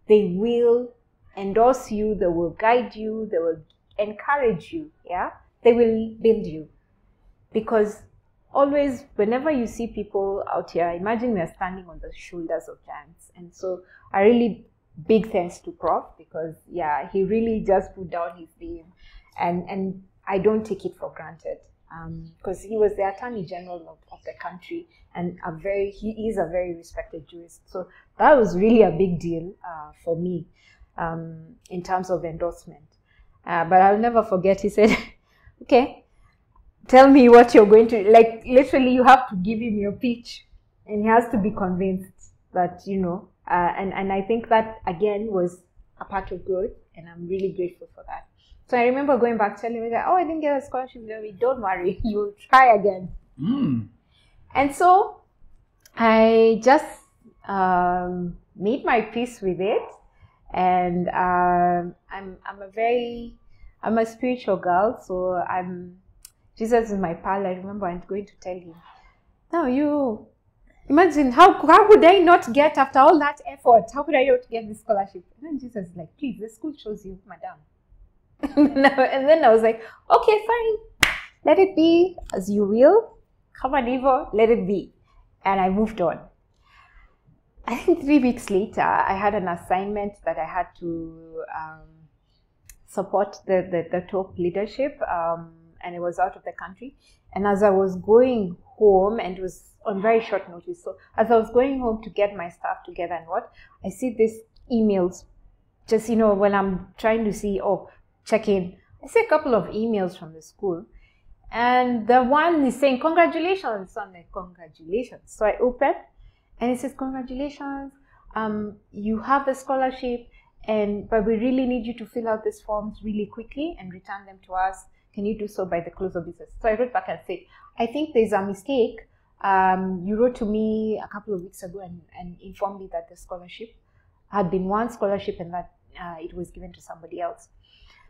they will endorse you, they will guide you, they will encourage you, yeah? They will build you. Because always, whenever you see people out here, imagine we are standing on the shoulders of giants. And so I really big thanks to Prof, because yeah, he really just put down his name, and I don't take it for granted, because he was the Attorney General of the country, and he is a very respected jurist. So that was really a big deal for me in terms of endorsement. But I'll never forget, he said, okay, tell me what you're going to, like literally you have to give him your pitch, and he has to be convinced that, you know, and I think that again was a part of growth, and I'm really grateful for that. So I remember going back telling me that, oh, I didn't get a scholarship, don't worry, you'll try again. And so I just made my peace with it, and I'm a spiritual girl, so Jesus is my pal. I remember I'm going to tell him, now you imagine how could I not get, after all that effort, how could I not get this scholarship? And then Jesus is like, please, the school chose you, madam. And then I was like, okay, fine, let it be as you will, come on evil, let it be. And I moved on. I think 3 weeks later, I had an assignment that I had to support the top leadership, and it was out of the country. And as I was going home, and it was on very short notice, so as I was going home to get my stuff together and I see these emails, just, you know, when I'm trying to see, check in, I see a couple of emails from the school, and the one is saying, congratulations. So I'm like, congratulations. So I open, and it says, congratulations, you have the scholarship, but we really need you to fill out these forms really quickly and return them to us. Can you do so by the close of business? So I wrote back and said, I think there's a mistake. You wrote to me a couple of weeks ago and informed me that the scholarship had been one scholarship and that it was given to somebody else.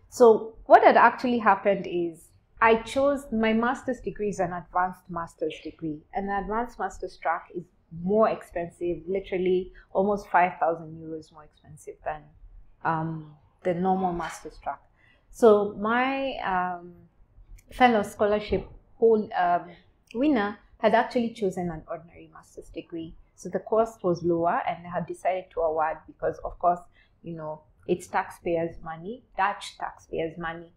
So what had actually happened is I chose, my master's degree is an advanced master's degree, and the advanced master's track is more expensive, literally almost 5,000 euros more expensive than the normal master's track. So my fellow scholarship winner had actually chosen an ordinary master's degree. So the cost was lower, and they had decided to award because, of course, you know, it's taxpayers' money, Dutch taxpayers' money.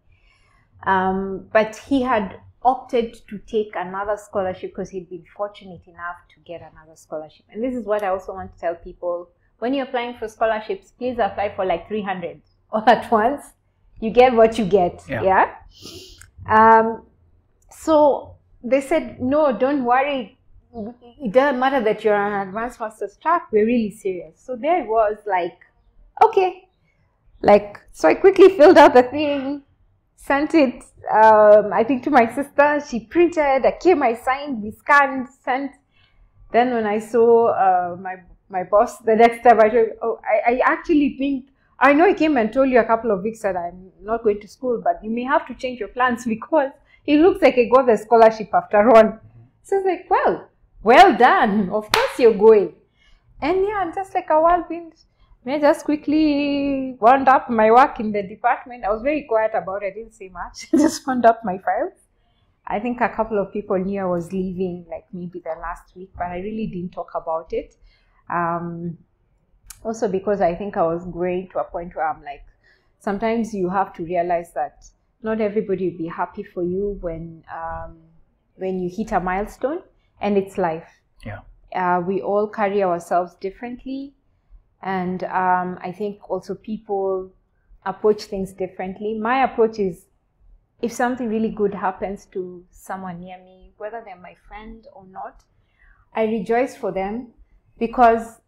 But he had opted to take another scholarship because he'd been fortunate enough to get another scholarship. And this is what I also want to tell people. When you're applying for scholarships, please apply for like 300 all at once. You get what you get, yeah? So they said, no, don't worry. It doesn't matter that you're on an advanced master's track. We're really serious. So there it was, like, okay. Like, so I quickly filled out the thing, sent it, I think, to my sister. She printed, I came, I signed, we scanned, sent. Then when I saw my boss the next time, I told, I actually think, I know I came and told you a couple of weeks that I'm not going to school, but you may have to change your plans because it looks like I got the scholarship after all. So it's like, well done. Of course you're going. And yeah, just like a whirlwind, I just quickly wound up my work in the department. I was very quiet about it. I didn't say much. I just wound up my files. I think a couple of people knew I was leaving, like maybe the last week, but I really didn't talk about it. Also because I think I was growing to a point where I'm like, sometimes you have to realize that not everybody will be happy for you when you hit a milestone, and it's life. Yeah. We all carry ourselves differently, and I think also people approach things differently. My approach is, if something really good happens to someone near me, whether they're my friend or not, I rejoice for them, because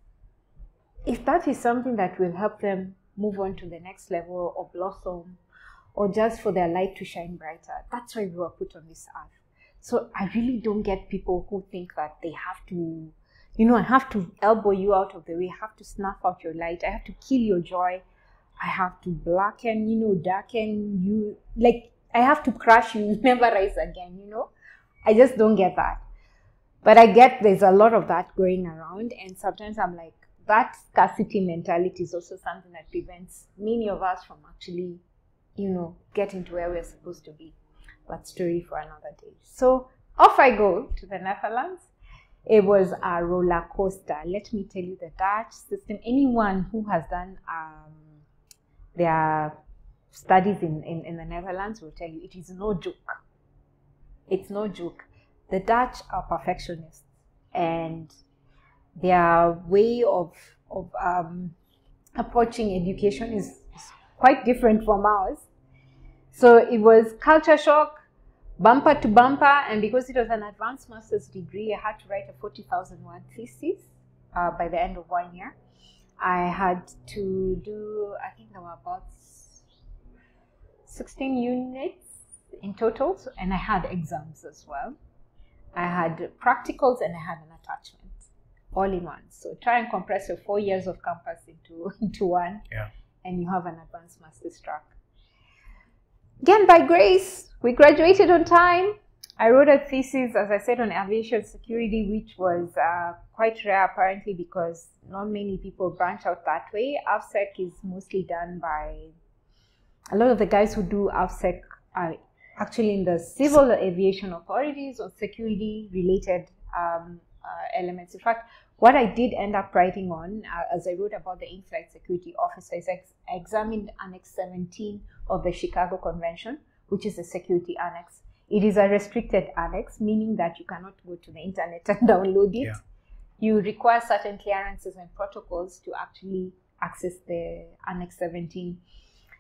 if that is something that will help them move on to the next level or blossom, or just for their light to shine brighter, that's why we were put on this earth. So I really don't get people who think that they have to, I have to elbow you out of the way, I have to snuff out your light, I have to kill your joy, I have to blacken, darken you, like I have to crush you, never rise again, I just don't get that. But I get there's a lot of that going around, and sometimes I'm like, that scarcity mentality is also something that prevents many of us from actually, getting to where we're supposed to be. But story for another day. So off I go to the Netherlands. It was a roller coaster. Let me tell you, the Dutch system, anyone who has done their studies in the Netherlands will tell you it is no joke. It's no joke. The Dutch are perfectionists, and their way of approaching education is quite different from ours. So it was culture shock, bumper to bumper, and because it was an advanced master's degree, I had to write a 40,000-word thesis by the end of 1 year. I had to do, I think there were about 16 units in total, and I had exams as well. I had practicals and I had an attachment, all in one. So try and compress your 4 years of campus into one, and you have an advanced master's track. Again, by grace, we graduated on time. I wrote a thesis, as I said, on aviation security, which was quite rare apparently because not many people branch out that way. AVSEC is mostly done by, a lot of the guys who do AVSEC are actually in the civil aviation authorities or security related elements. In fact, what I did end up writing on, as I wrote about the in-flight security officer, is I examined Annex 17 of the Chicago Convention, which is a security annex. It is a restricted annex, meaning that you cannot go to the internet and download it. You require certain clearances and protocols to actually access the Annex 17.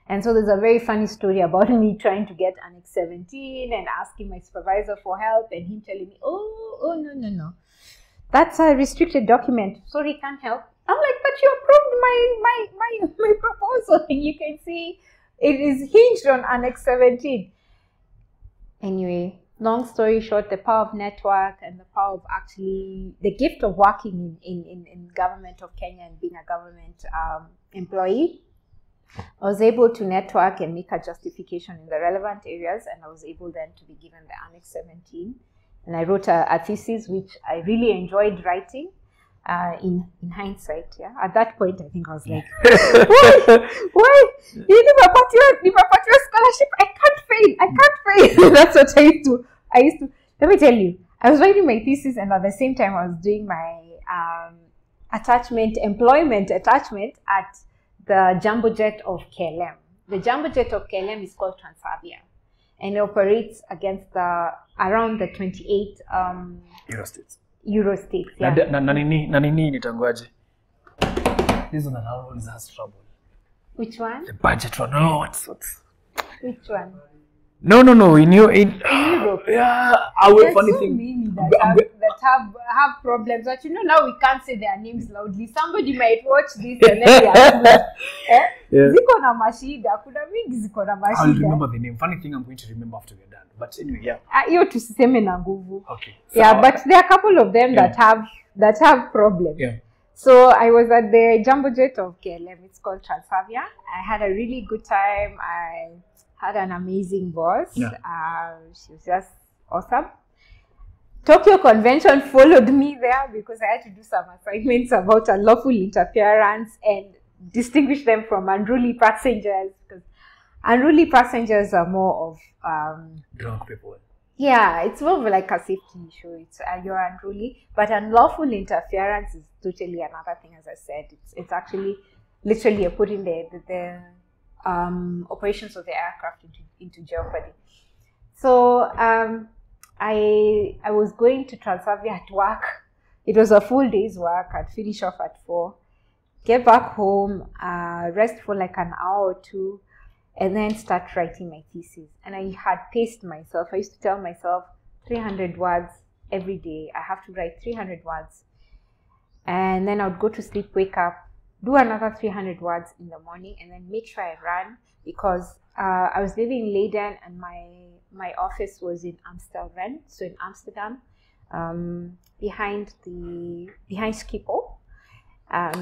And so there's a very funny story about me trying to get Annex 17 and asking my supervisor for help, and him telling me, oh, no. That's a restricted document. Sorry, can't help. I'm like, but you approved my proposal. And you can see it is hinged on Annex 17. Anyway, long story short, the power of network and the power of actually the gift of working in government of Kenya and being a government employee, I was able to network and make a justification in the relevant areas, and I was able then to be given the Annex 17. And I wrote a thesis which I really enjoyed writing. In hindsight, at that point, I think I was like, why? If a scholarship, I can't fail. That's what I used to. Let me tell you, I was writing my thesis, and at the same time, I was doing my employment attachment at the Jumbo Jet of KLM. The Jumbo Jet of KLM is called Transavia, and it operates against around the 28 Eurostates. Nanini nitanguaje? This one always has trouble. Which one? The budget one. No, what's Which one? No. In Europe. Yeah, our funny thing. Many that have problems. But now we can't say their names loudly. Somebody might watch this and then ziko na mashida. Kuna mingi ziko na mashida. I'll remember the name. Funny thing, I'm going to remember after we're done. But anyway, hiyo tusiseme na nguvu. Okay. So, but there are a couple of them that have problems. So I was at the Jumbo Jet of KLM. It's called Transavia. I had a really good time. I had an amazing boss. She was just awesome. Tokyo Convention followed me there because I had to do some assignments about unlawful interference and distinguish them from unruly passengers, because unruly passengers are more of drunk people. Yeah, it's more of like a safety issue. It's you're unruly, but unlawful interference is totally another thing. As I said, it's actually literally putting the operations of the aircraft into jeopardy. So I was going to Transavia at work. It was a full day's work. I'd finish off at 4, get back home, rest for like an hour or two, and then start writing my thesis. And I had paced myself. I used to tell myself 300 words every day. I have to write 300 words. And then I would go to sleep, wake up, do another 300 words in the morning, and then make sure I ran, because I was living in Leiden and my office was in Amsterdam, so in Amsterdam, behind Schiphol.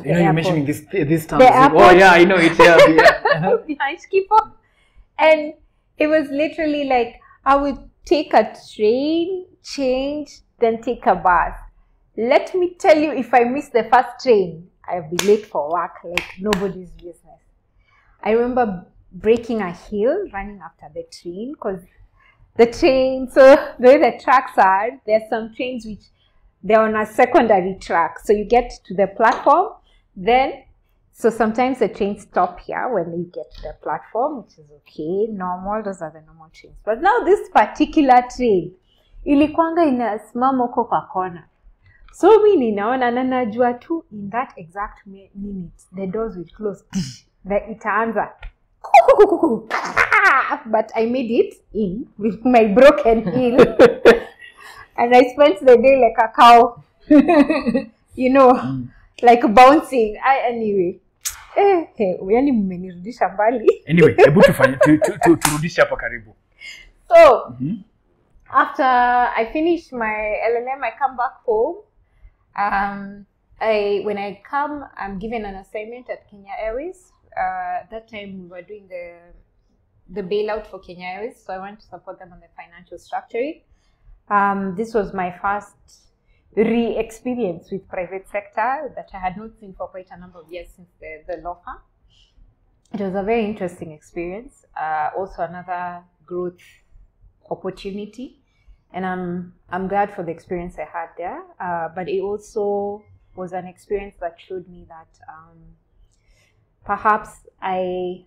You're mentioning this town. Oh yeah, I know it. Yeah. Behind Schiphol, and it was literally like I would take a train, change, then take a bus. Let me tell you, if I miss the first train, I'll be late for work like nobody's business. I remember breaking a hill, running after the train, because the train, so the way the tracks are, there's some trains which they're on a secondary track. So you get to the platform, then, so sometimes the trains stop here when you get to the platform, which is okay, normal, those are the normal trains. But now this particular train, ilikuanga inasimama huko kwa kona. So mimi ninaona na najua tu in that exact minute the doors will close. Itaanza. But I made it in with my broken heel. And I spent the day like a cow. Like bouncing. Anyway. Yani mmenirudisha mbali. Anyway, hebu tufanye turudishe hapa karibu. So, after I finish my LLM, I come back home. When I come, I'm given an assignment at Kenya Airways. That time we were doing the bailout for Kenya Airways, so I went to support them on the financial structuring. This was my first re-experience with private sector that I had not seen for quite a number of years since the law firm. It was a very interesting experience. Also another growth opportunity. And I'm glad for the experience I had there. But it also was an experience that showed me that perhaps my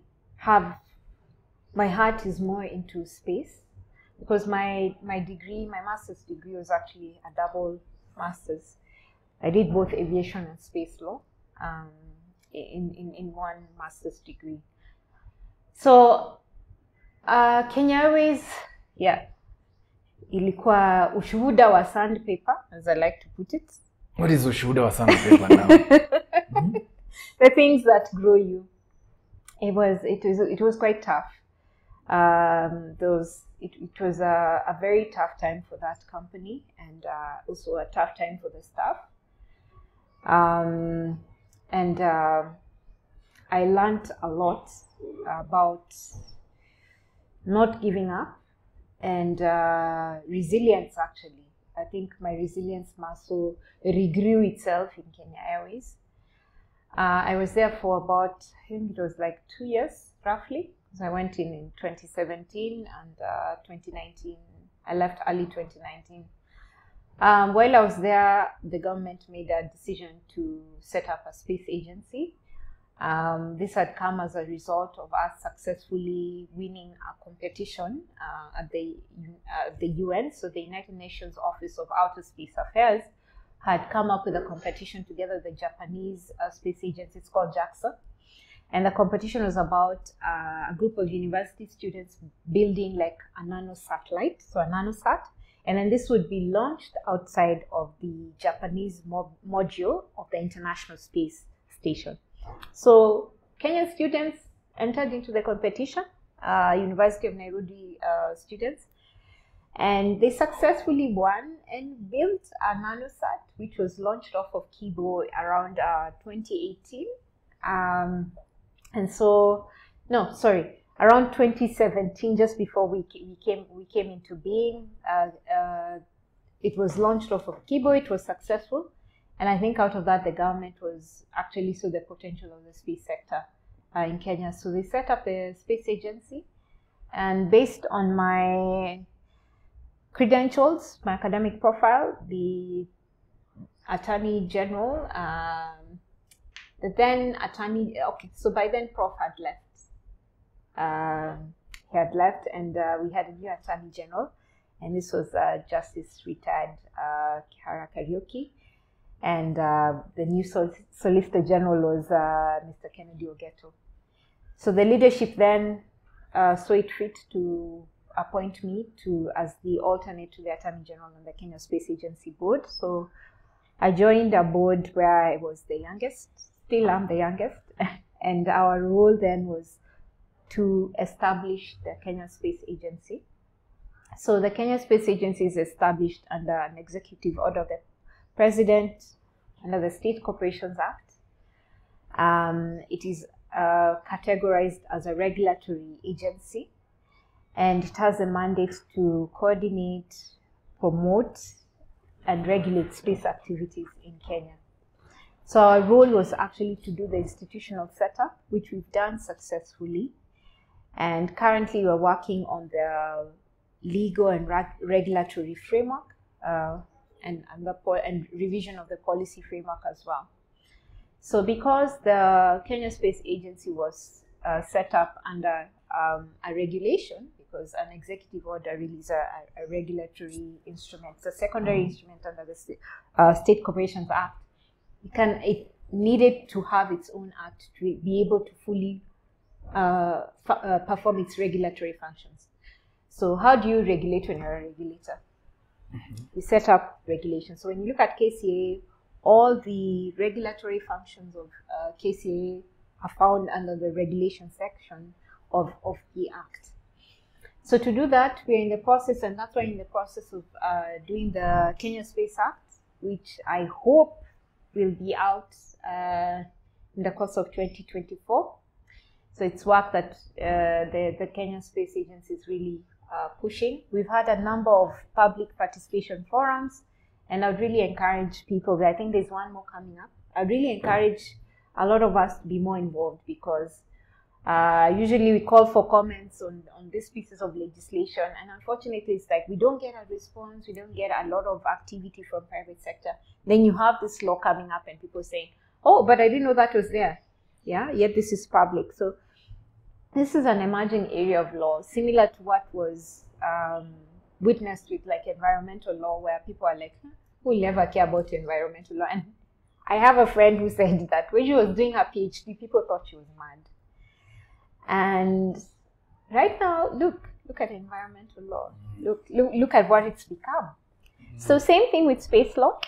heart is more into space, because my master's degree was actually a double master's. I did both aviation and space law in one master's degree. So Kenya Airways, yeah. Ilikuwa ushuhuda wa sandpaper, as I like to put it. What is ushuhuda wa sandpaper now? The things that grow you. It was quite tough. It was a very tough time for that company, and also a tough time for the staff. I learned a lot about not giving up. And resilience, actually. I think my resilience muscle regrew itself in Kenya Airways. I was there for about, I think it was like 2 years, roughly. So I went in 2017 and 2019. I left early 2019. While I was there, the government made a decision to set up a space agency. This had come as a result of us successfully winning a competition at the UN. So the United Nations Office of Outer Space Affairs had come up with a competition together with the Japanese space agency. It's called JAXA. And the competition was about a group of university students building like a nano satellite, so a nanosat. And then this would be launched outside of the Japanese module of the International Space Station. So Kenyan students entered into the competition, University of Nairobi students, and they successfully won and built a nanosat, which was launched off of Kibo around 2018. Around 2017, just before we came into being. It was launched off of Kibo. It was successful. And I think out of that, the government was actually saw the potential of the space sector in Kenya. So they set up the space agency. And based on my credentials, my academic profile, the Attorney General, the then Attorney, so by then Prof had left. He had left, and we had a new Attorney General. And this was Justice retired Kihara Kariuki. And the new Solicitor General was Mr. Kennedy Ogeto. So the leadership then saw it fit to appoint me as the alternate to the Attorney General on the Kenya Space Agency board. So I joined a board where I was the youngest still am the youngest, and our role then was to establish the Kenya Space Agency. So the Kenya Space Agency is established under an executive order of the President under the State Corporations Act. It is categorized as a regulatory agency, and it has a mandate to coordinate, promote, and regulate space activities in Kenya. So our role was actually to do the institutional setup, which we've done successfully. And currently we're working on the legal and regulatory framework and revision of the policy framework as well. So because the Kenya Space Agency was set up under a regulation, because an executive order really is a regulatory instrument, it's a secondary instrument under the State Corporations Act, it needed to have its own act to be able to fully perform its regulatory functions. So how do you regulate when you're a regulator? You set up regulations. So when you look at KCA, all the regulatory functions of KCA are found under the regulation section of the Act. So to do that, we're in the process, and that's why in the process of doing the Kenya Space Act, which I hope will be out in the course of 2024. So it's work that the Kenya Space Agency is really pushing. We've had a number of public participation forums, and I'd really encourage people, I think there's one more coming up. I'd really encourage a lot of us to be more involved, because usually we call for comments on these pieces of legislation, and unfortunately it's like we don't get a response, we don't get a lot of activity from private sector. Then you have this law coming up and people saying, oh, but I didn't know that was there. Yeah, yet this is public. So this is an emerging area of law, similar to what was witnessed with like environmental law, where people are like, who will never care about environmental law? And I have a friend who said that when she was doing her PhD, people thought she was mad. And right now, look at environmental law. Look at what it's become. So same thing with space law.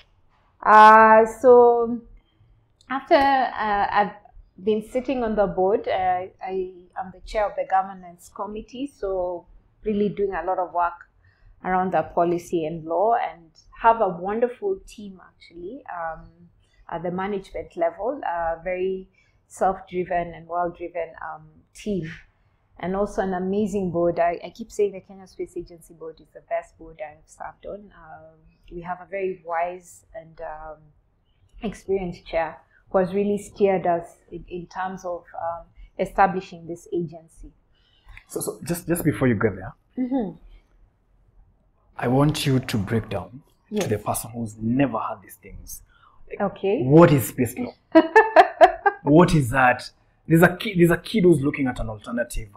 So after I've been sitting on the board, I am the chair of the governance committee, so really doing a lot of work around the policy and law, and have a wonderful team actually at the management level, very self-driven and well-driven team, and also an amazing board. I keep saying the Kenya Space Agency board is the best board I've served on. We have a very wise and experienced chair who has really steered us in terms of establishing this agency. So just before you get there, I want you to break down to the person who's never heard these things. Okay. What is space law? What is that? There's a kid who's looking at an alternative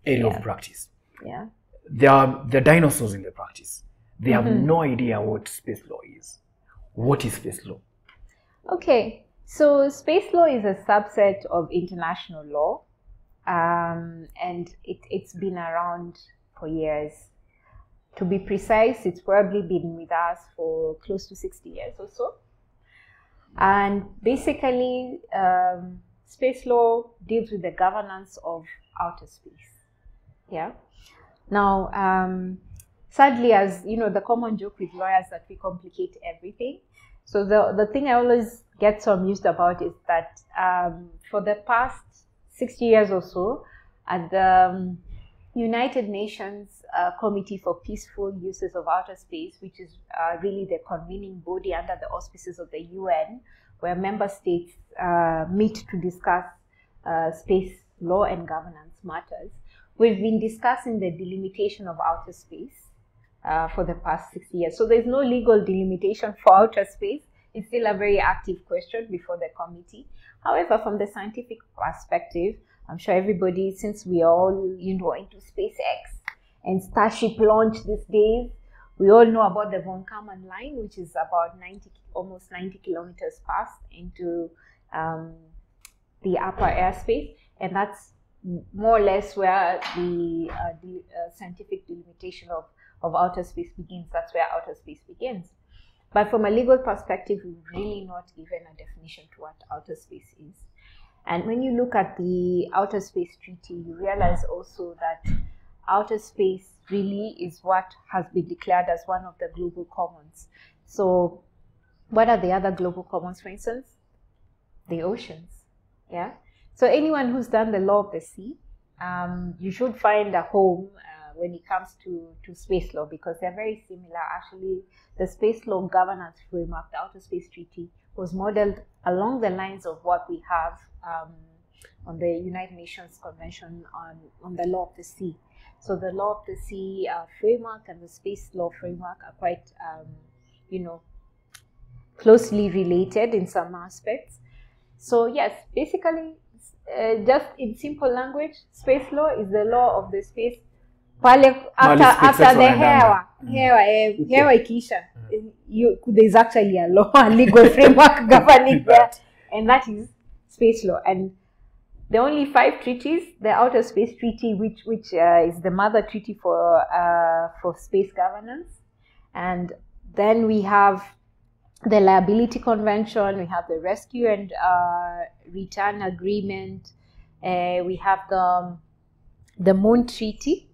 area of practice. Yeah. There are dinosaurs in the practice. They have no idea what space law is. What is space law? Okay. So space law is a subset of international law, and it's been around for years. To be precise, it's probably been with us for close to 60 years or so. And basically, space law deals with the governance of outer space. Yeah. Now, sadly, as you know, the common joke with lawyers that we complicate everything. So the thing I always get so amused about is that for the past 60 years or so, at the United Nations Committee for Peaceful Uses of Outer Space, which is really the convening body under the auspices of the UN, where member states meet to discuss space law and governance matters, we've been discussing the delimitation of outer space for the past 60 years. So there's no legal delimitation for outer space. It's still a very active question before the committee. However, from the scientific perspective, I'm sure everybody, since we are all, into SpaceX and Starship launch these days, we all know about the Von Karman line, which is about almost 90 kilometers past into the upper airspace. And that's more or less where the scientific delimitation of outer space begins. That's where outer space begins. But from a legal perspective, we've really not given a definition to what outer space is. And when you look at the Outer Space Treaty, you realize also that outer space really is what has been declared as one of the global commons. So what are the other global commons, for instance? The oceans, yeah? So anyone who's done the law of the sea, you should find a home when it comes to space law, because they're very similar. Actually, the space law governance framework, the Outer Space Treaty, was modeled along the lines of what we have on the United Nations Convention on the law of the sea. So the law of the sea framework and the space law framework are quite, closely related in some aspects. So yes, basically, just in simple language, space law is the law of the space. After the hewa ikiisha, there's actually a law, a legal framework governing that, and that is space law. And the only 5 treaties, the Outer Space Treaty, which is the mother treaty for space governance, and then we have the Liability Convention, we have the Rescue and Return Agreement, we have the Moon Treaty.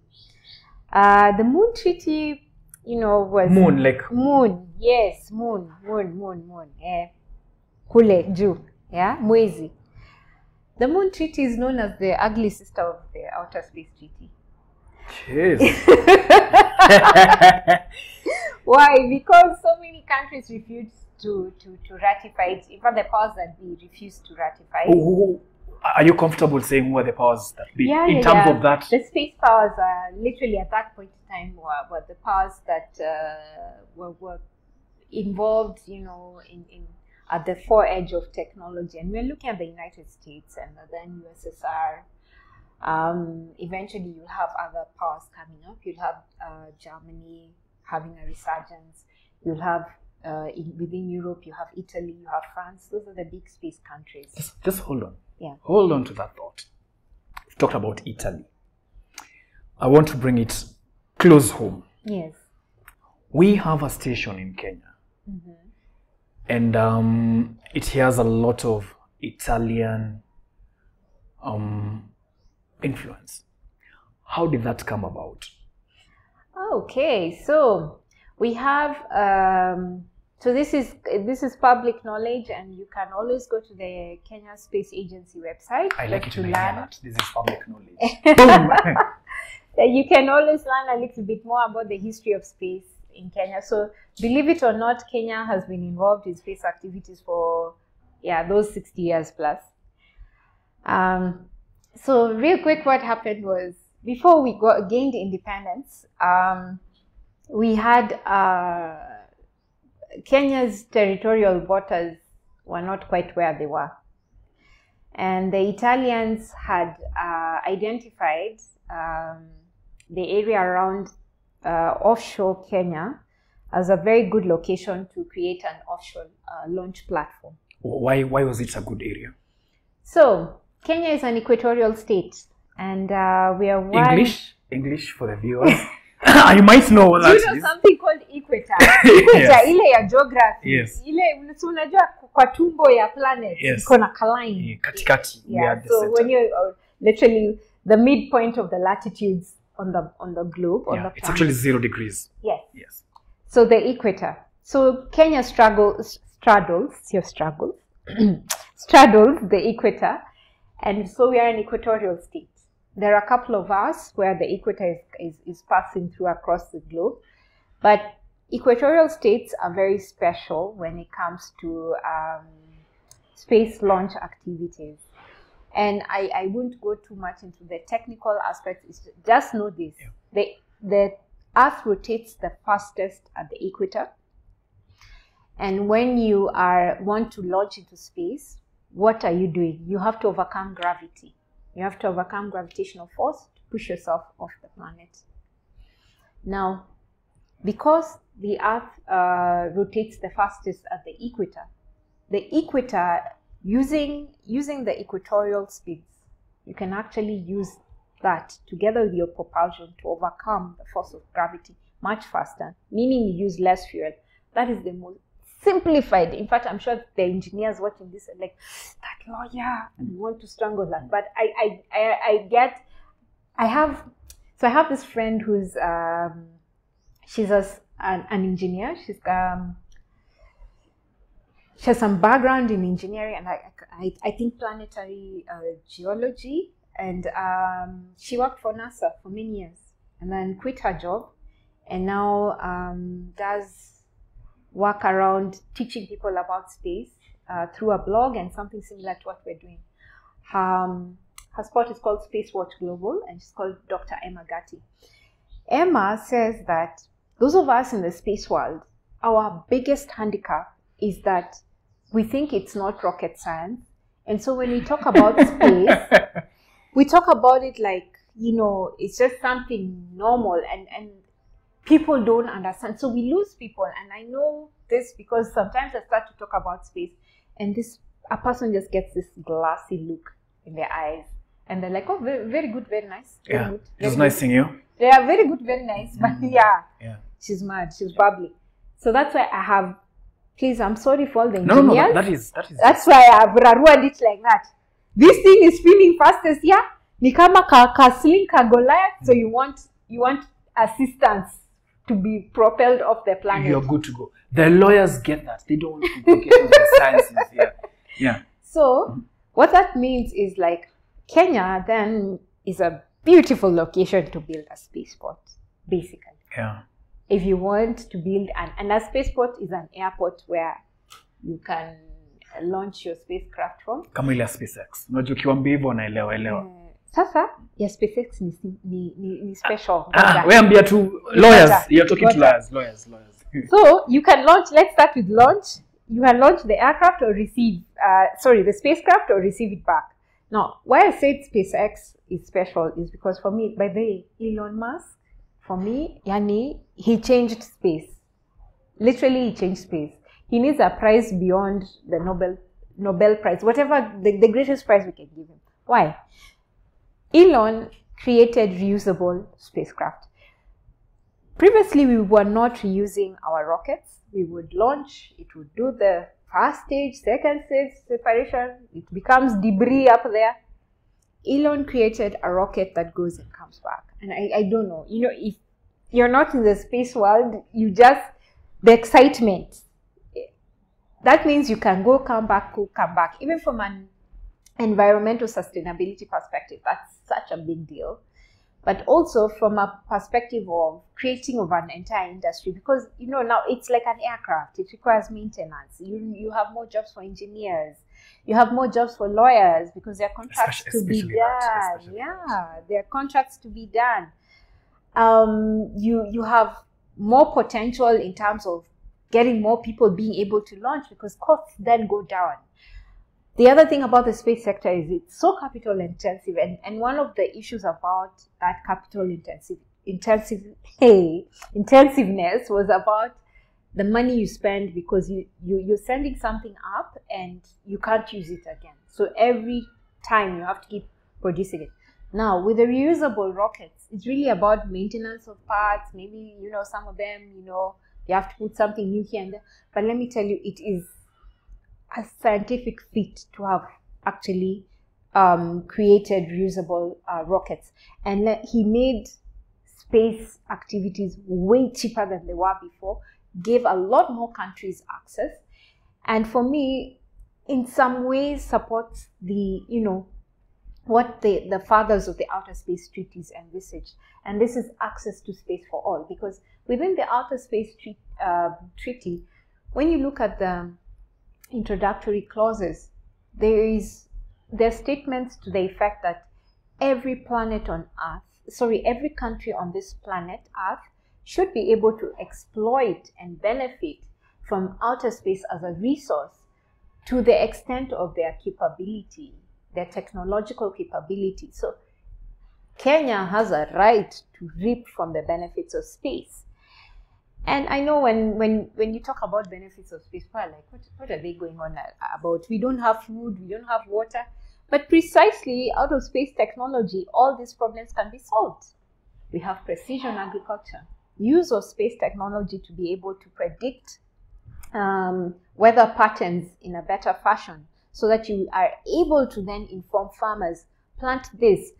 The Moon Treaty, was moon, like moon. Yes, moon. Kule juu, yeah, mwezi. The Moon Treaty is known as the ugly sister of the Outer Space Treaty. Jeez. Why? Because so many countries refused to ratify it. In fact, the powers that be refused to ratify it. Are you comfortable saying who are the powers that be in terms of that? The space powers are literally at that point in time were the powers that were involved, in at the foredge of technology. And we're looking at the United States and then USSR. Eventually, you'll have other powers coming up. You'll have Germany having a resurgence. You'll have within Europe, you have Italy, you have France. Those are the big space countries. Just hold on. Yeah. Hold on to that thought. We've talked about Italy. I want to bring it close home. Yes. We have a station in Kenya. Mm-hmm. And it has a lot of Italian influence. How did that come about? Okay, so we have so this is public knowledge, and you can always go to the Kenya Space Agency website. I like it to learn that this is public knowledge. You can always learn a little bit more about the history of space in Kenya. So believe it or not, Kenya has been involved in space activities for those 60 years plus. So real quick, what happened was, before we gained independence, we had Kenya's territorial waters were not quite where they were. And the Italians had identified the area around offshore Kenya as a very good location to create an offshore launch platform. Why was it a good area? So, Kenya is an equatorial state, and we are one... English for the viewers. You might know what that is. You know something called equator? Equator, ile ya geography. Yes. Ile, unajua kwa tumbo ya planet, iko na line. Katikati. Yeah, so when you literally the midpoint of the latitudes on the globe, on the planet. It's actually 0 degrees. Yes. So the equator. So Kenya straddles the equator, and so we are an equatorial state. There are a couple of us where the equator is passing through across the globe, but equatorial states are very special when it comes to space launch activities. And I won't go too much into the technical aspects. Just know this: the Earth rotates the fastest at the equator, and when you want to launch into space, what are you doing? You have to overcome gravity. You have to overcome gravitational force to push yourself off the planet. Now, because the Earth rotates the fastest at the equator, using the equatorial speeds, you can actually use that together with your propulsion to overcome the force of gravity much faster, meaning you use less fuel. That is the simplified. In fact, I'm sure the engineers watching this are like, that lawyer, and want to strangle that. But I have this friend who's she's an engineer. She has some background in engineering, and I think planetary geology. And she worked for NASA for many years, and then quit her job, and now does work around teaching people about space through a blog and something similar to what we're doing. Her spot is called Space Watch Global, and she's called Dr. Emma Gatti. Emma says that those of us in the space world, our biggest handicap is that we think it's not rocket science. And so when we talk about space, we talk about it like, it's just something normal, and people don't understand. So we lose people. And I know this because sometimes I start to talk about space, and a person just gets this glassy look in their eyes. And they're like, oh, very, very good, very nice. Very good, it was nice seeing you. Yeah, very good, very nice. But yeah, she's mad, she's bubbly. So that's why I have, please, I'm sorry for all the engineers. No, that's why I have run it like that. This thing is spinning fastest, yeah? Ni kama kasling ka Goliath, so you want assistance to be propelled off the planet. You're good to go. The lawyers get that. They don't want to get into the sciences. Yeah. So what that means is like Kenya then is a beautiful location to build a spaceport, basically. Yeah. If you want to build and a spaceport is an airport where you can launch your spacecraft from. Kama ile SpaceX. Unajua kiwaambia hivyo naelewa. Sasa ya SpaceX ni special. We ambia tu lawyers. You're talking to lawyers. So you can launch. Let's start with launch. You can launch the aircraft or receive, the spacecraft or receive it back. Now, why I said SpaceX is special is because for me, by the way, Elon Musk, for me, he changed space. Literally, he changed space. He needs a prize beyond the Nobel Prize, whatever the greatest prize we can give him. Why? Elon created reusable spacecraft. Previously, we were not reusing our rockets. We would launch, it would do the first stage, second stage separation, it becomes debris up there. Elon created a rocket that goes and comes back. And I don't know, if you're not in the space world, the excitement, that means you can come back. Even from an environmental sustainability perspective, that's such a big deal. But also from a perspective of creating of an entire industry, because now it's like an aircraft. It requires maintenance. You have more jobs for engineers. You have more jobs for lawyers because there are contracts to be done. There are contracts to be done. You have more potential in terms of getting more people being able to launch because costs then go down. The other thing about the space sector is it's so capital intensive, and one of the issues about that capital intensiveness was about the money you spend because you're sending something up and you can't use it again. So every time you have to keep producing it. Now with the reusable rockets, it's really about maintenance of parts. Maybe some of them you have to put something new here and there. But let me tell you, it is a scientific feat to have actually created reusable rockets. And he made space activities way cheaper than they were before, gave a lot more countries access, and for me, in some ways supports what the fathers of the outer space treaties envisaged. And this is access to space for all, because within the outer space treaty, when you look at the introductory clauses, there are statements to the effect that every country on this planet Earth should be able to exploit and benefit from outer space as a resource to the extent of their capability, their technological capability. So Kenya has a right to reap from the benefits of space. And I know when you talk about benefits of space, people are like, what are they going on about? We don't have food, we don't have water. But precisely out of space technology, all these problems can be solved. We have precision agriculture, use of space technology to be able to predict weather patterns in a better fashion, so that you are able to then inform farmers, plant this,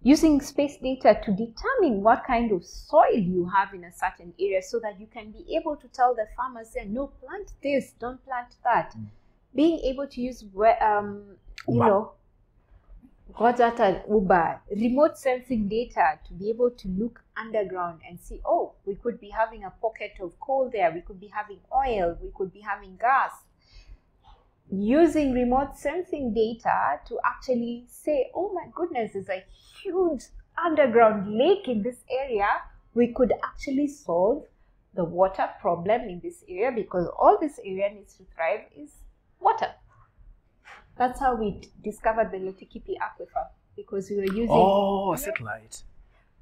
using space data to determine what kind of soil you have in a certain area, so that you can be able to tell the farmers, say, no, plant this, don't plant that. Being able to use, remote sensing data to be able to look underground and see, oh, we could be having a pocket of coal there, we could be having oil, we could be having gas. Using remote sensing data to actually say, oh my goodness, there's a huge underground lake in this area. We could actually solve the water problem in this area, because all this area needs to thrive is water. That's how we discovered the Lotikipi aquifer, because we were using satellite.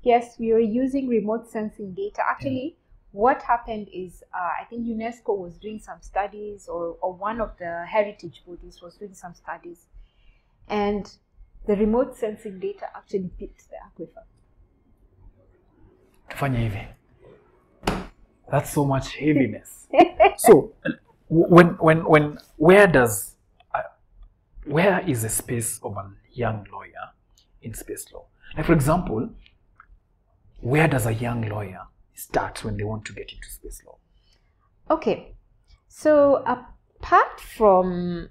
Yes, we were using remote sensing data. Actually, what happened is, I think UNESCO was doing some studies, or one of the heritage bodies was doing some studies, and the remote sensing data actually picked the aquifer. Tufanye hivi. That's so much heaviness. So, where is the space of a young lawyer in space law? Like, for example, where does a young lawyer start when they want to get into space law? Okay, so apart from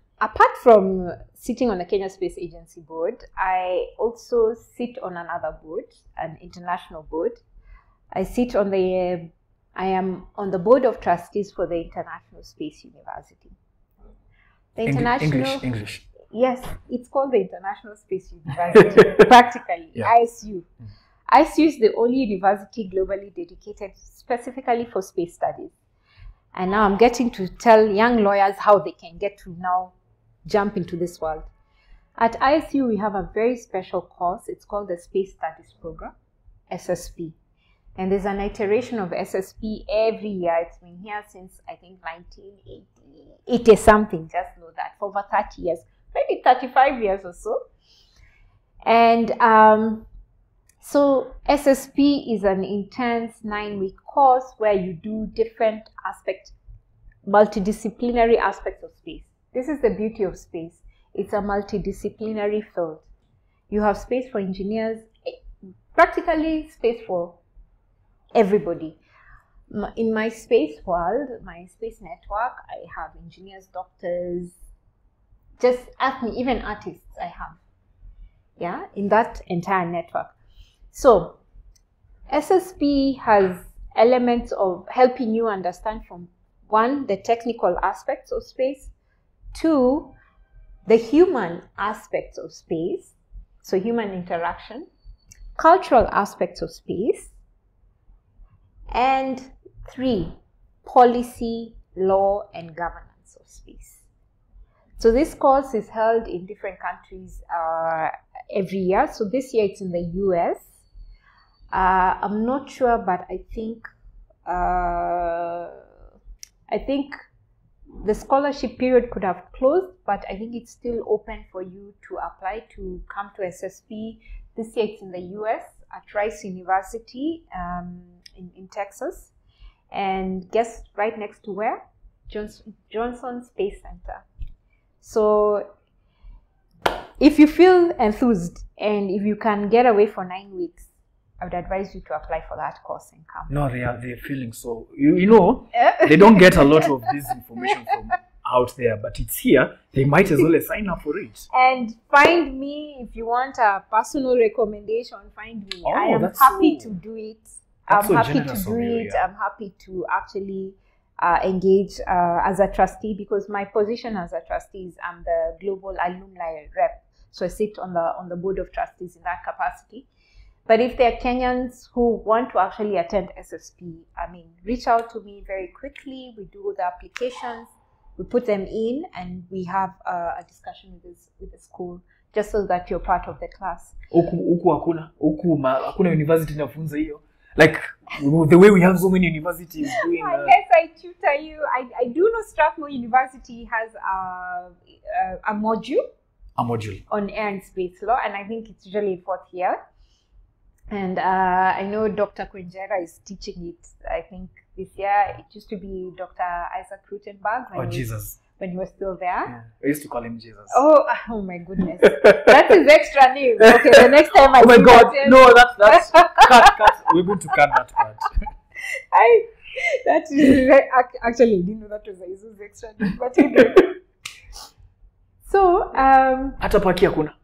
sitting on the Kenya Space Agency board, I also sit on another board, an international board. I am on the board of trustees for the International Space University. The international English. Yes, it's called the International Space University, practically, ISU. ISU is the only university globally dedicated specifically for space studies. And now I'm getting to tell young lawyers how they can get to now jump into this world. At ISU, we have a very special course. It's called the Space Studies Program, SSP. And there's an iteration of SSP every year. It's been here since, I think, 1980 something, just know that, for over 30 years, maybe 35 years or so. And so SSP is an intense 9-week course where you do different aspects, multidisciplinary aspects of space. This is the beauty of space. It's a multidisciplinary field. You have space for engineers, practically space for everybody. In my space world, my space network, I have engineers, doctors, just ask me, even artists I have, in that entire network. So SSP has elements of helping you understand, from 1, the technical aspects of space, 2, the human aspects of space, so human interaction, cultural aspects of space, and 3, policy, law, and governance of space. So this course is held in different countries every year. So this year it's in the US. I'm not sure, but I think the scholarship period could have closed, but I think it's still open for you to apply to come to SSP. This year it's in the US at Rice University in Texas. And guess right next to where? Johnson Space Center. So if you feel enthused and if you can get away for 9 weeks, I would advise you to apply for that course and come. No, they're feeling so, you know, they don't get a lot of this information from out there, but it's here. They might as well sign up for it. And find me if you want a personal recommendation. Find me. I am happy to do it. I'm happy to do it. I'm happy to actually engage as a trustee, because my position as a trustee is I'm the global alumni rep. So I sit on the board of trustees in that capacity. But if there are Kenyans who want to actually attend SSP, I mean, reach out to me very quickly. We do the applications, we put them in, and we have a discussion with the school, just so that you're part of the class. Hakuna university inafunza hiyo. Like the way we have so many universities doing. I guess I tutor you. I do know Strathmore University has a module. A module on air and space law, and I think it's usually 4th year. And I know Dr. Kwenjera is teaching it. I think this year it used to be Dr. Isaac Rutenberg when he was still there. Yeah. I used to call him Jesus. Oh my goodness. That's his extra name. Okay, the next time I oh my see God. that, No, that's cut. We're going to cut that part. Actually, I didn't know that was his extra name, but anyway. So, Hata paki hakuna.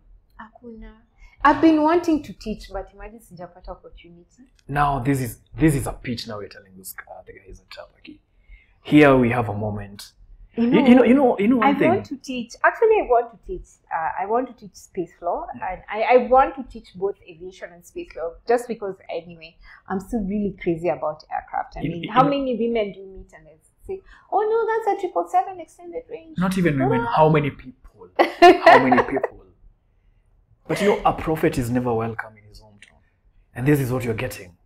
I've been wanting to teach, but imagine sijapata opportunity. Now this is a pitch. Now we're telling this the guys at Chapaki. Here we have a moment. You know one thing. I want to teach. Actually, I want to teach. I want to teach space law, and I want to teach both aviation and space law. Just because, anyway, I'm still really crazy about aircraft. I mean, how many women do you meet and they say, "Oh no, that's a 777 extended range." Not even women. How many people? How many people? But a prophet is never welcome in his hometown. And this is what you're getting.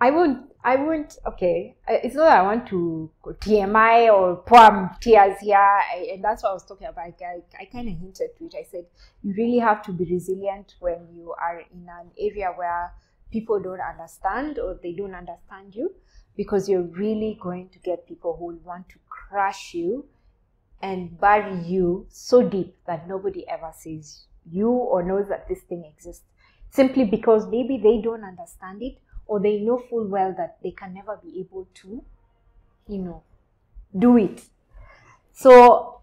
I won't, okay. It's not that I want to TMI or pour tears here. And that's what I was talking about. I kind of hinted to it. I said, you really have to be resilient when you are in an area where people don't understand or they don't understand you, because you're really going to get people who will want to crush you and bury you so deep that nobody ever sees you or knows that this thing exists, simply because maybe they don't understand it, or they know full well that they can never be able to, do it. So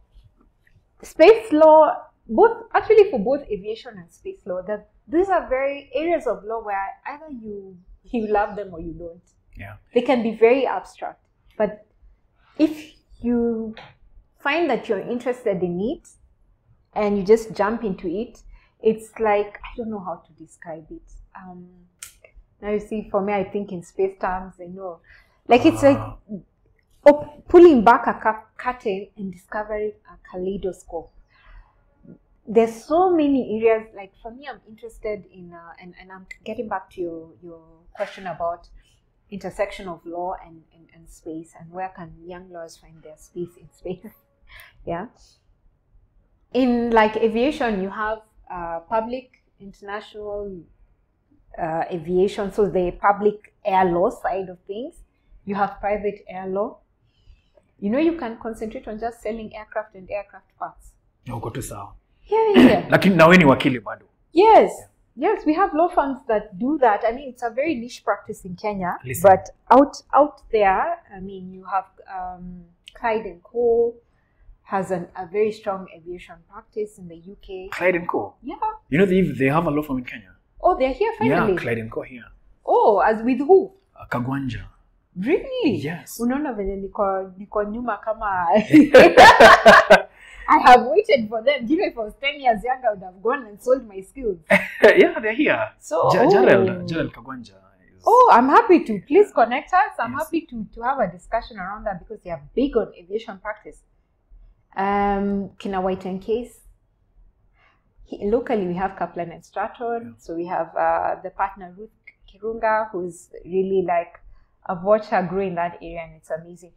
space law, for both aviation and space law, that these are very areas of law where either you love them or you don't. Yeah. They can be very abstract, but if you find that you're interested in it, and you just jump into it, it's like, I don't know how to describe it. Now you see, for me, I think in space terms, it's like pulling back a curtain and discovering a kaleidoscope. There's so many areas, like for me, I'm interested in, and I'm getting back to your question about intersection of law and space, and where can young lawyers find their space in space. Yeah. In like aviation, you have public, international aviation, so the public air law side of things. You have private air law. You can concentrate on just selling aircraft and aircraft parts. Uko tu sawa. Yeah. Lakini na wewe ni wakili bado. Yes. Yes, we have law firms that do that. I mean, it's a very niche practice in Kenya. Listen. But out there, I mean, you have Clyde & Co. has a very strong aviation practice in the UK. Clyde & Co? Yeah. They have a law firm in Kenya. Oh, they're here finally? Yeah, Clyde & Co here. Oh, as with who? Kagwanja. Really? Yes. Unaona venye niko nyuma kama I have waited for them. If I was 10 years younger, I would have gone and sold my skills. Yeah, they're here. So, Gerald Kagwanja. I'm happy to. Please connect us. I'm happy to have a discussion around that, because they are big on aviation practice. Kina White and Case. Locally, we have Kaplan and Stratton. Yeah. So we have the partner Ruth Kirunga, who's really like, I've watched her grow in that area, and it's amazing.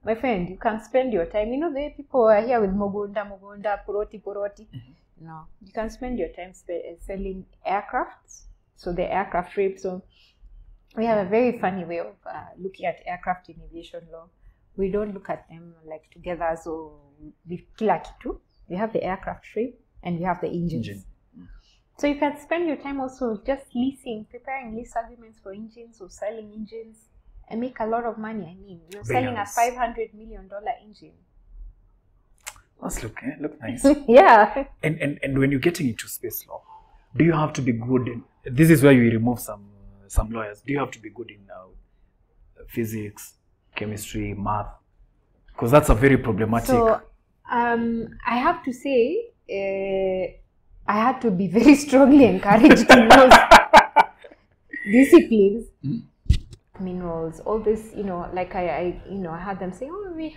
My friend, you can spend your time. The people are here with Mogunda, Poroti. Mm-hmm. No, you can spend your time selling aircraft. So the aircraft rate. So we have a very funny way of looking at aircraft in aviation law. We don't look at them like together. So we kila kitu. We have the aircraft rate and we have the engines. So you can spend your time also just preparing lease agreements for engines or selling engines. And make a lot of money. I mean, you're selling a $500 million engine. That's look nice. Yeah. And when you're getting into space law, do you have to be good in? This is where you remove some lawyers. Do you have to be good in physics, chemistry, math? Because that's a very problematic. So, I have to say, I had to be very strongly encouraged in those disciplines. Mm-hmm. Minerals, all this, like I had them say, oh, we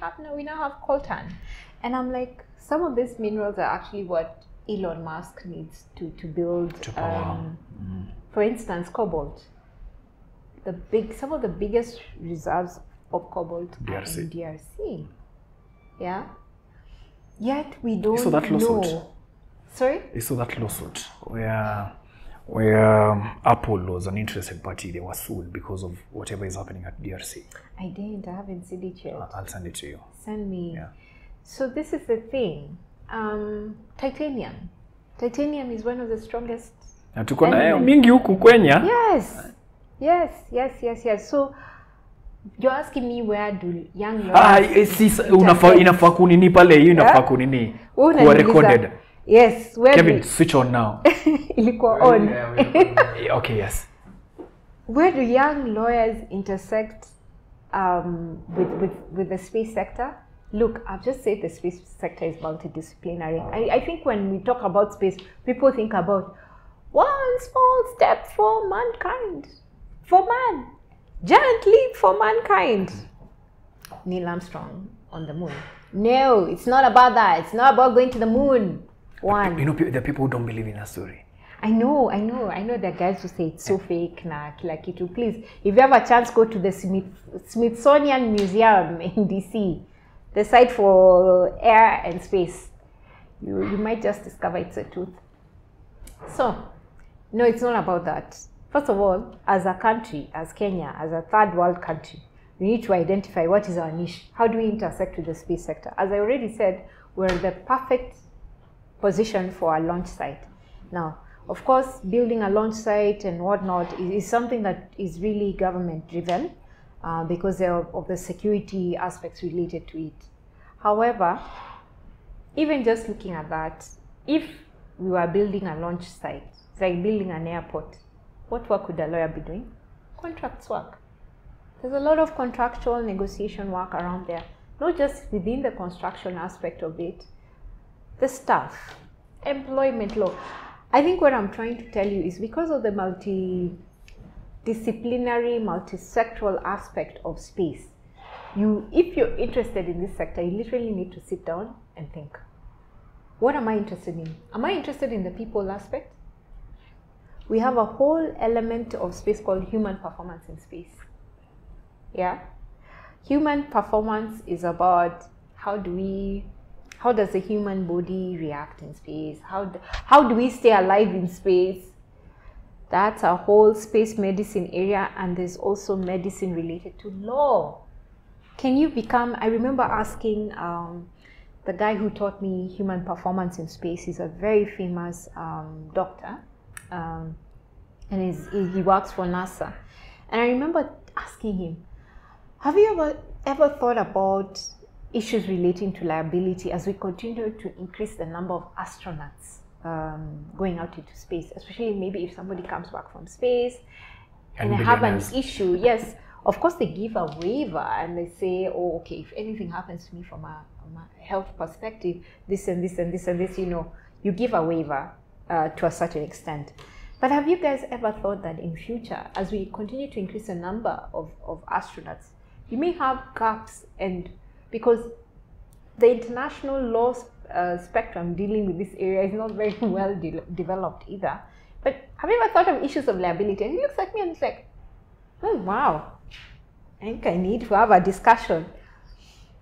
now have coltan, and I'm like, some of these minerals are actually what Elon Musk needs to build. For instance, cobalt. Some of the biggest reserves of cobalt are in DRC. Yeah. Yet we don't know. Sorry. You saw that lawsuit where where Apple was an interested party. They were sued because of whatever is happening at DRC. I haven't seen it yet. I'll send it to you. Send me. Yeah. So this is the thing. Titanium. Titanium is one of the strongest. Na tuko nayo mingi huku Kenya. Yes. So you're asking me where do young lawyers inafaa kunini pale, hiyo inafaa kunini kuwa recorded. Yes, where Kevin, switch on now. Ilikuwa on. Okay, yes. Where do young lawyers intersect with the space sector? Look, I've just said the space sector is multidisciplinary. I think when we talk about space, people think about one small step for mankind, for man, giant leap for mankind. Neil Armstrong on the moon. No, it's not about that. It's not about going to the moon. One. You know, there are people who don't believe in that story. I know there are guys who say it's so fake, na kila kitu. Please, if you have a chance, go to the Smithsonian Museum in DC, the site for air and space. You might just discover it's a truth. So, no, it's not about that. First of all, as a country, as Kenya, as a third world country, we need to identify what is our niche. How do we intersect with the space sector? As I already said, we're the perfect position for a launch site. Now, of course, building a launch site and whatnot is something that is really government driven because of the security aspects related to it. However, even just looking at that, if we were building a launch site, it's like building an airport, what work would a lawyer be doing? Contracts work. There's a lot of contractual negotiation work around there, not just within the construction aspect of it, the staff, employment law. I think what I'm trying to tell you is because of the multidisciplinary, multi-sectoral aspect of space, if you're interested in this sector, you literally need to sit down and think, what am I interested in? Am I interested in the people aspect? We have a whole element of space called human performance in space. Yeah? Human performance is about how does the human body react in space? How do we stay alive in space? That's a whole space medicine area, and there's also medicine related to law. Can you become, I remember asking the guy who taught me human performance in space. He's a very famous doctor, and he works for NASA. And I remember asking him, have you ever thought about issues relating to liability as we continue to increase the number of astronauts going out into space, especially maybe if somebody comes back from space and they have an issue? Yes, of course they give a waiver and they say, oh, okay, if anything happens to me from a health perspective, this and this and this and this, you give a waiver to a certain extent. But have you guys ever thought that in future, as we continue to increase the number of astronauts, you may have gaps, and because the international law spectrum dealing with this area is not very well developed either. But have you ever thought of issues of liability? And he looks at me and he's like, oh wow, I think I need to have a discussion.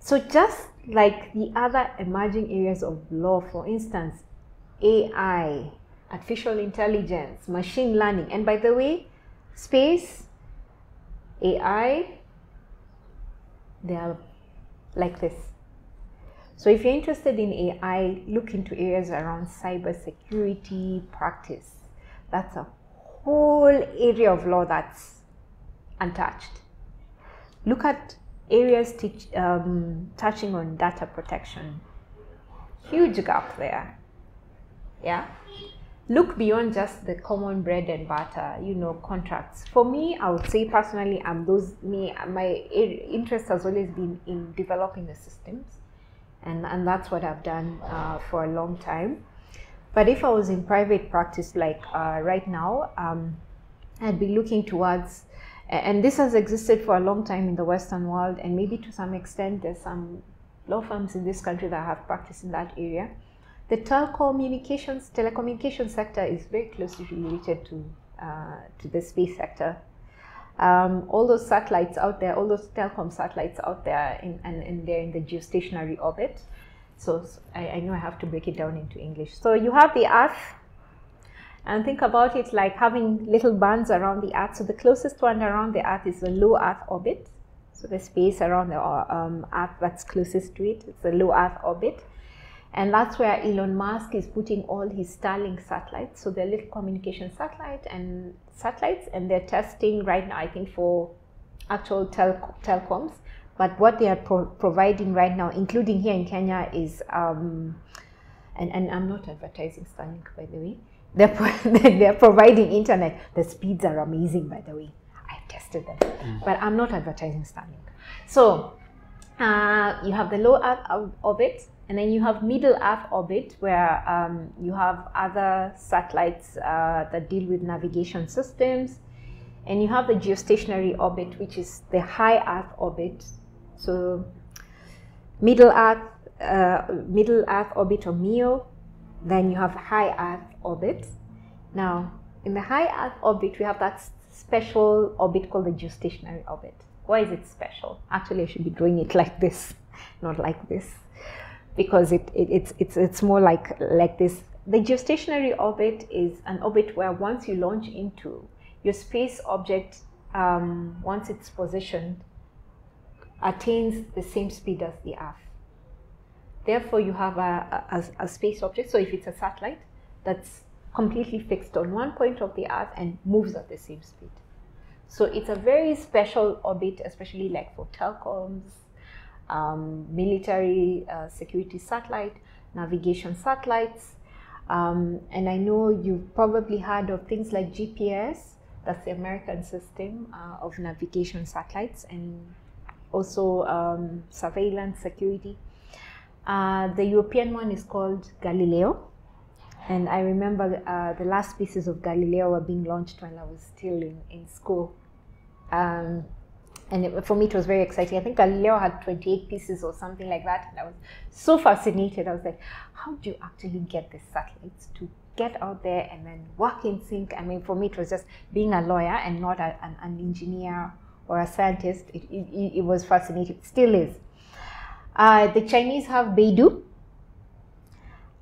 So just like the other emerging areas of law, for instance, AI, artificial intelligence, machine learning, and by the way, space, AI, they are like this. So if you're interested in AI, look into areas around cybersecurity practice. That's a whole area of law that's untouched. Look at areas touching on data protection. Huge gap there. Yeah. Look beyond just the common bread and butter, contracts. For me, I would say personally, my interest has always been in developing the systems, and that's what I've done for a long time. But if I was in private practice, like right now, I'd be looking towards, and this has existed for a long time in the Western world, and maybe to some extent, there's some law firms in this country that have practice in that area. The telecommunications sector is very closely related to the space sector. All those satellites out there, all those telecom satellites out there, and they're in the geostationary orbit. So I know I have to break it down into English. So you have the Earth, And think about it like having little bands around the Earth. So the closest one around the Earth is the low Earth orbit. So the space around the Earth that's closest to it, it's the low Earth orbit. And that's where Elon Musk is putting all his Starlink satellites. So they're little communication satellites, and they're testing right now, I think, for actual telecoms. But what they are providing right now, including here in Kenya, is, and I'm not advertising Starlink, by the way. They're providing internet. The speeds are amazing, by the way. I've tested them, but I'm not advertising Starlink. So you have the low Earth orbit, and then you have middle Earth orbit, where you have other satellites that deal with navigation systems, and you have the geostationary orbit, which is the high Earth orbit. So middle Earth orbit, or MEO. Then you have high Earth orbit. Now, in the high Earth orbit, we have that special orbit called the geostationary orbit. Why is it special? Actually, I should be drawing it like this, not like this, because it's more like this. The geostationary orbit is an orbit where once you launch into your space object, once it's positioned, attains the same speed as the Earth. Therefore, you have a space object. So if it's a satellite, that's completely fixed on one point of the Earth and moves at the same speed. So it's a very special orbit, especially like for telecoms, military security satellite, navigation satellites. And I know you've probably heard of things like GPS. That's the American system of navigation satellites, and also surveillance security. The European one is called Galileo, and I remember the last pieces of Galileo were being launched when I was still in school, and for me it was very exciting. I think Galileo had 28 pieces or something like that, and I was so fascinated. I was like, how do you actually get the satellites to get out there and then work in sync? I mean, for me it was just being a lawyer and not an engineer or a scientist. It was fascinating, it still is. The Chinese have Beidou.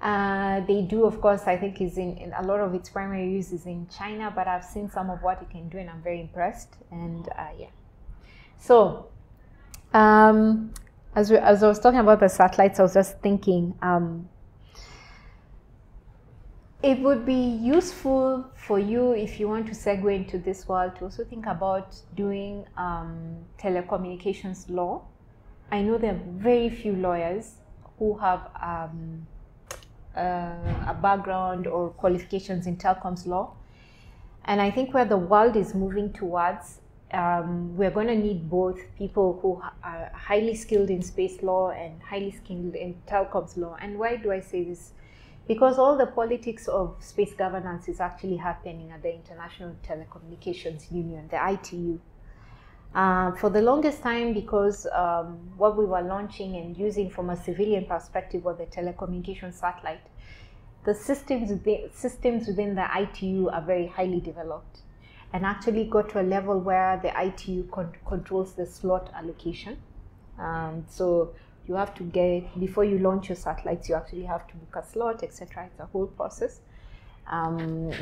Beidou, of course, I think is in a lot of its primary use is in China, but I've seen some of what it can do, and I'm very impressed. And yeah. So, as I was talking about the satellites, I was just thinking it would be useful for you, if you want to segue into this world, to also think about doing telecommunications law. I know there are very few lawyers who have a background or qualifications in telecoms law. And I think where the world is moving towards, we're going to need both people who are highly skilled in space law and highly skilled in telecoms law. And why do I say this? Because all the politics of space governance is actually happening at the International Telecommunications Union, the ITU. For the longest time, because what we were launching and using from a civilian perspective was the telecommunication satellite, the systems within the ITU are very highly developed and actually got to a level where the ITU controls the slot allocation. So you have to get, before you launch your satellites, you actually have to book a slot, etc. It's a whole process,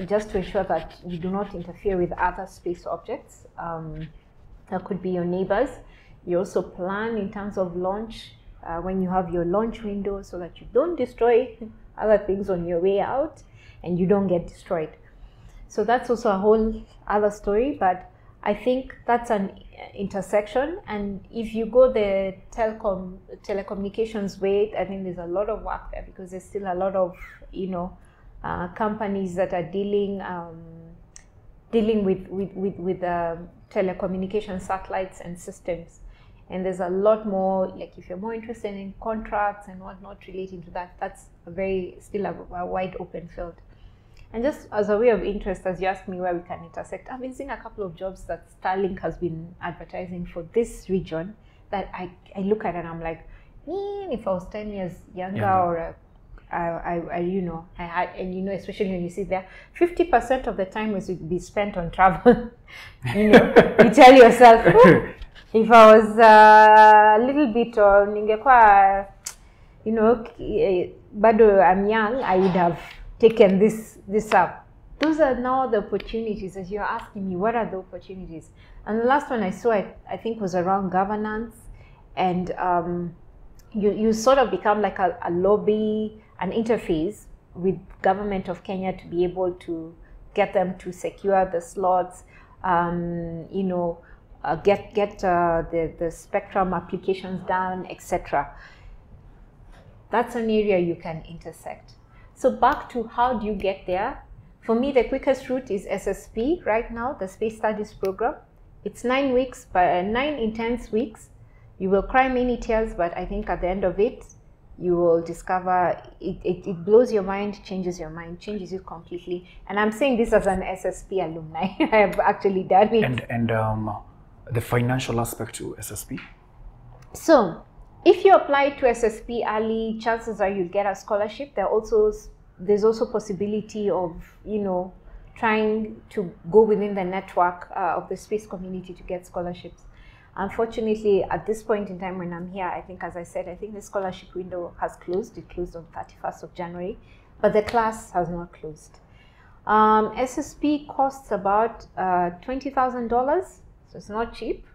just to ensure that you do not interfere with other space objects. That could be your neighbors. You also plan in terms of launch, when you have your launch window, so that you don't destroy other things on your way out and you don't get destroyed. So that's also a whole other story, but I think that's an intersection. And if you go the telecommunications way, I think there's a lot of work there, because there's still a lot of companies that are dealing with telecommunication satellites and systems. And there's a lot more, like if you're more interested in contracts and whatnot relating to that, that's still a wide open field. And just as a way of interest, as you asked me where we can intersect, I've been seeing a couple of jobs that Starlink has been advertising for this region that I look at and I'm like, if I was 10 years younger, or especially when you see there, 50% of the time would be spent on travel. You tell yourself, if I was a little bit, or ningekuwa, bado I'm young, I would have taken this up. those are now the opportunities. As you're asking me, what are the opportunities? And the last one I saw, I think, was around governance, and you sort of become like a lobby, an interface with government of Kenya to be able to get them to secure the slots, get the spectrum applications done, etc. That's an area you can intersect. So back to how do you get there? For me, the quickest route is SSP right now, the Space Studies Program. It's 9 weeks, but 9 intense weeks. You will cry many tears, but I think at the end of it, you will discover it blows your mind, changes you completely. And I'm saying this as an SSP alumni. I have actually done it. And the financial aspect to SSP? So if you apply to SSP early, chances are you'll get a scholarship. There's also possibility of, trying to go within the network of the space community to get scholarships. Unfortunately, at this point in time when I'm here, I think, as I said, I think the scholarship window has closed. It closed on 31st of January, but the class has not closed. SSP costs about $20,000, so it's not cheap,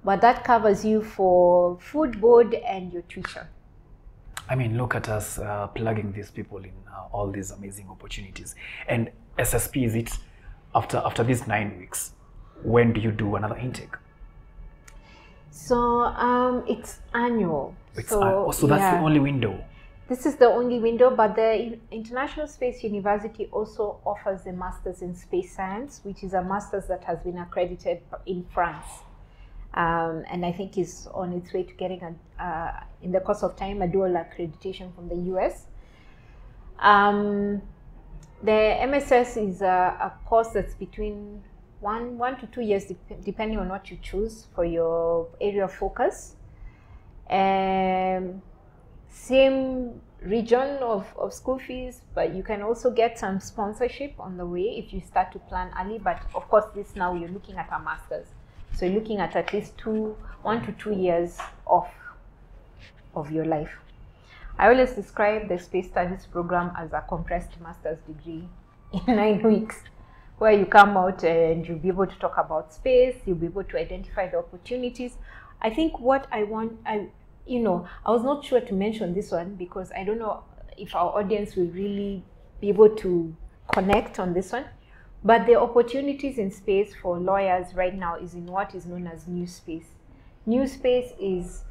but that covers you for food, board, and your tuition. I mean, look at us plugging these people in all these amazing opportunities. And SSP, is it after these 9 weeks? When do you do another intake? So it's annual. So that's the only window. This is the only window, but the International Space University also offers a Master's in Space Science, which is a Master's that has been accredited in France. And I think is on its way to getting, in the course of time, a dual accreditation from the US. The MSS is a course that's between 1 to 2 years, depending on what you choose for your area of focus. Same region of school fees, but you can also get some sponsorship on the way if you start to plan early. But of course, this now you're looking at a master's. So you're looking at least 1 to 2 years of your life. I always describe the Space Studies Program as a compressed master's degree in 9 weeks, where you come out and you'll be able to talk about space, you'll be able to identify the opportunities. I think what I want, I was not sure to mention this one because I don't know if our audience will really be able to connect on this one. But the opportunities in space for lawyers right now is in what is known as new space. New space is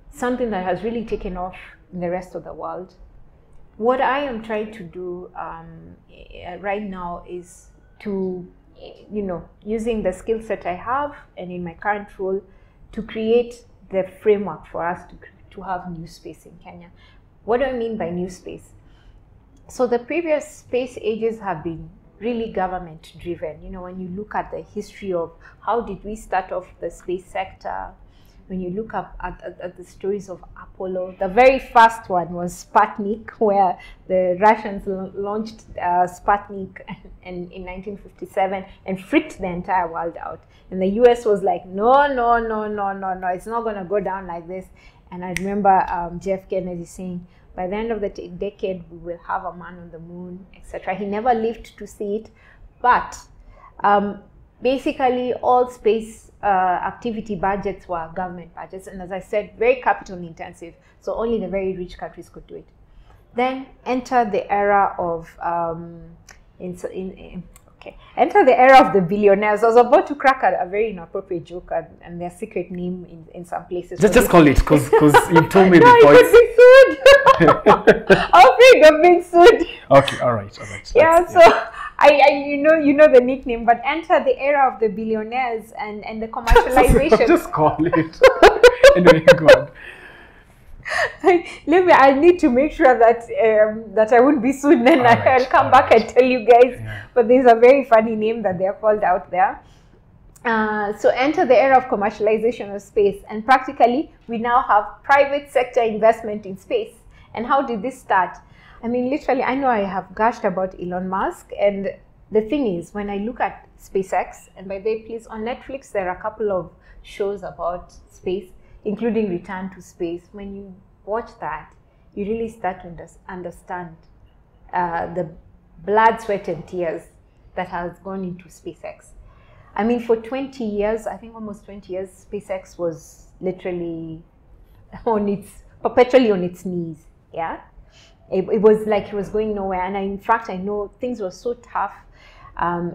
something that has really taken off in the rest of the world. What I am trying to do right now is to, using the skill set I have and in my current role, to create the framework for us to have new space in Kenya. What do I mean by new space? So the previous space ages have been really government driven. When you look at the history of how did we start off the space sector, when you look up at the stories of Apollo, the very first one was Sputnik, where the Russians launched Sputnik in 1957 and freaked the entire world out. And the US was like, no, it's not going to go down like this. And I remember Jeff Kennedy saying, by the end of the decade, we will have a man on the moon, etc. He never lived to see it. But basically, all space activity budgets were government budgets. And as I said, very capital intensive. So only the very rich countries could do it. Then enter the era of enter the era of the billionaires. I was about to crack a very inappropriate joke and their secret name in some places. Just call it, because you told me no, before. You could be sued. I'm afraid of being sued. Okay, all right. Yeah, so you know the nickname, but enter the era of the billionaires and the commercialization. Just call it. Anyway, go on. I need to make sure that I won't be sued, then I'll come back and tell you guys. Yeah. But there's a very funny name that they're called out there. So enter the era of commercialization of space, and practically we now have private sector investment in space. And how did this start? I mean, literally, I know I have gushed about Elon Musk, and the thing is, when I look at SpaceX, and by the way, please, on Netflix, there are a couple of shows about space, including Return to Space. When you watch that, you really start to understand the blood, sweat, and tears that has gone into SpaceX. I mean, for 20 years, I think almost 20 years, SpaceX was literally perpetually on its knees. Yeah, it was like it was going nowhere. And in fact, I know things were so tough,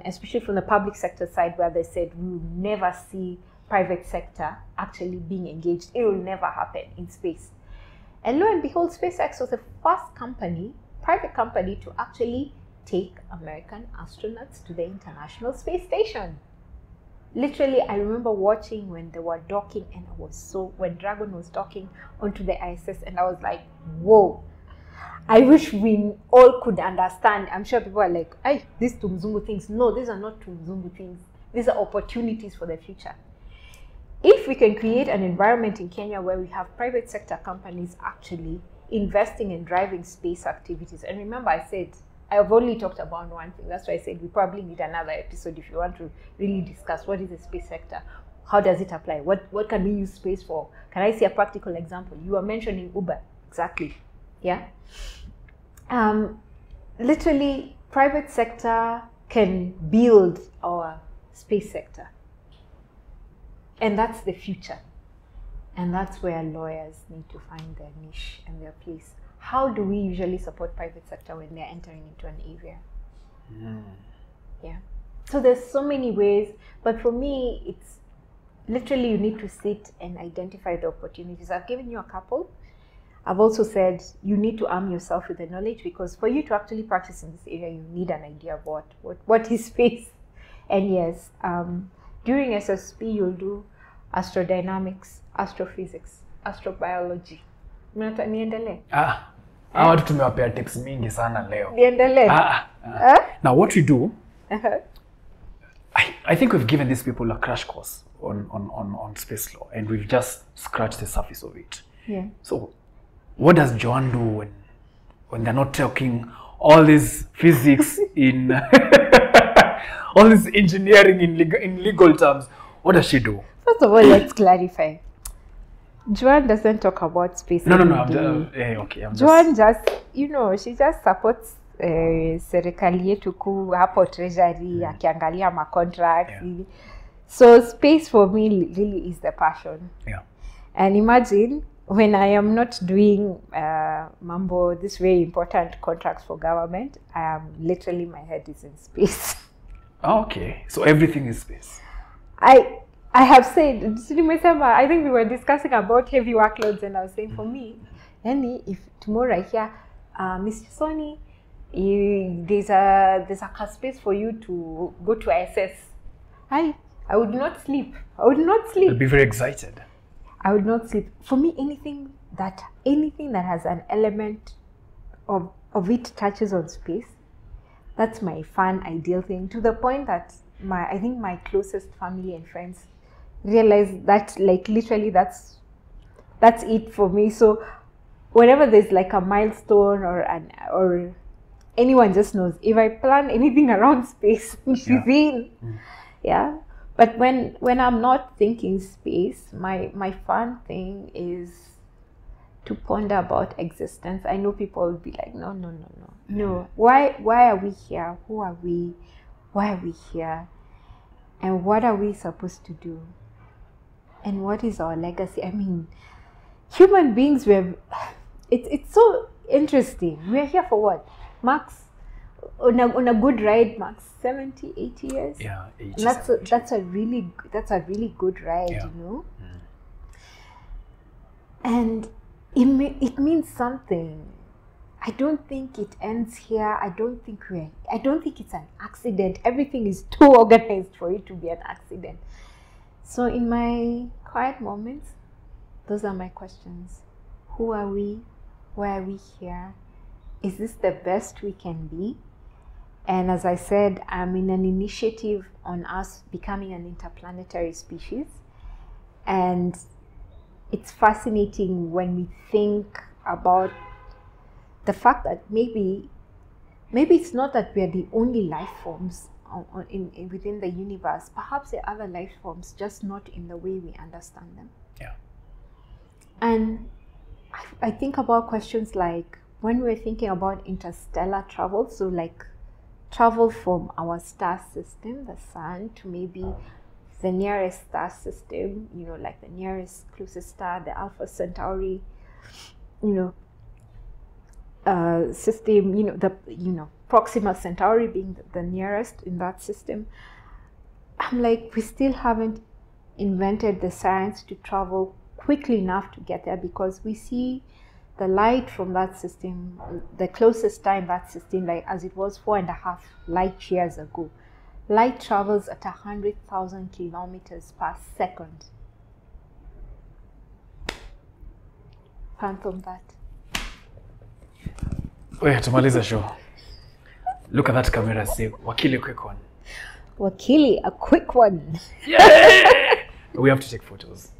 especially from the public sector side, where they said we will never see private sector actually being engaged. It will never happen in space. And lo and behold, SpaceX was the first company, private company, to actually take American astronauts to the International Space Station. Literally, I remember watching when they were docking, and when Dragon was docking onto the ISS, and I was like, whoa. I wish we all could understand. I'm sure people are like, hey, these Tumzungu things. No, these are not Tumzungu things. These are opportunities for the future. If we can create an environment in Kenya where we have private sector companies actually investing and driving space activities, and remember I said, I've only talked about one thing. That's why I said we probably need another episode if you want to really discuss what is the space sector, how does it apply, what can we use space for? Can I see a practical example? You were mentioning Uber, exactly. Yeah. Literally, private sector can build our space sector. And that's the future. And that's where lawyers need to find their niche and their place. How do we usually support private sector when they're entering into an area? Yeah. So there's so many ways, but for me, it's literally you need to sit and identify the opportunities. I've given you a couple. I've also said you need to arm yourself with the knowledge, because for you to actually practice in this area, you need an idea of what is space. And yes, during SSP, you'll do astrodynamics, astrophysics, astrobiology. Niendelee? Watu tumewapea tips mingi sana leo. Niendelee? Now what we do, I think we've given these people a crash course on space law, and we've just scratched the surface of it. Yeah. So what does Joan do when they're not talking all this physics in all this engineering in legal terms? What does she do? First of all, let's clarify. Joan doesn't talk about space. No. Okay. Joan just, she just supports serikali yetu kuu hapo treasury, akiangalia ma contracts. Yeah. So space for me really is the passion. Yeah. And imagine when I am not doing mambo, this very important contracts for government, literally my head is in space. Okay, so everything is space. I have said, I think we were discussing about heavy workloads, and I was saying for me, if tomorrow I hear, Ms. Chesoni, there's a space for you to go to ISS, I would not sleep. You'll be very excited. I would not sleep. For me, anything that has an element of it touches on space, that's my fun, ideal thing, to the point that I think my closest family and friends realize that, like, literally that's it for me. So whenever there's like a milestone or anyone just knows, if I plan anything around space, she's in. Yeah. But when I'm not thinking space, my fun thing is to ponder about existence. I know people will be like, no. Why are we here? Who are we? Why are we here? And what are we supposed to do? And what is our legacy? I mean, human beings, it's so interesting. We're here for what? Max, on a good ride, max 70, 80 years. Yeah, 80. That's a really good ride, And it means something. I don't think it ends here. I don't think it's an accident. Everything is too organized for it to be an accident. So in my quiet moments, those are my questions. Who are we? Why are we here? Is this the best we can be? And as I said, I'm in an initiative on us becoming an interplanetary species. And it's fascinating when we think about the fact that maybe it's not that we are the only life forms within the universe. Perhaps there are other life forms, just not in the way we understand them. Yeah. And I think about questions like when we're thinking about interstellar travel, so like travel from our star system, the sun, to maybe the nearest star system, you know, like the nearest closest star, the Alpha Centauri, you know, system, you know, Proxima Centauri being the nearest in that system. I'm like, we still haven't invented the science to travel quickly enough to get there, because we see the light from that system, the closest star in that system, like as it was 4.5 light years ago. Light travels at 100,000 kilometers per second. Fathom that. Wait, tumaliza show. Look at that camera, say, Wakili, quick one. Wakili, a quick one. Yeah! We have to take photos.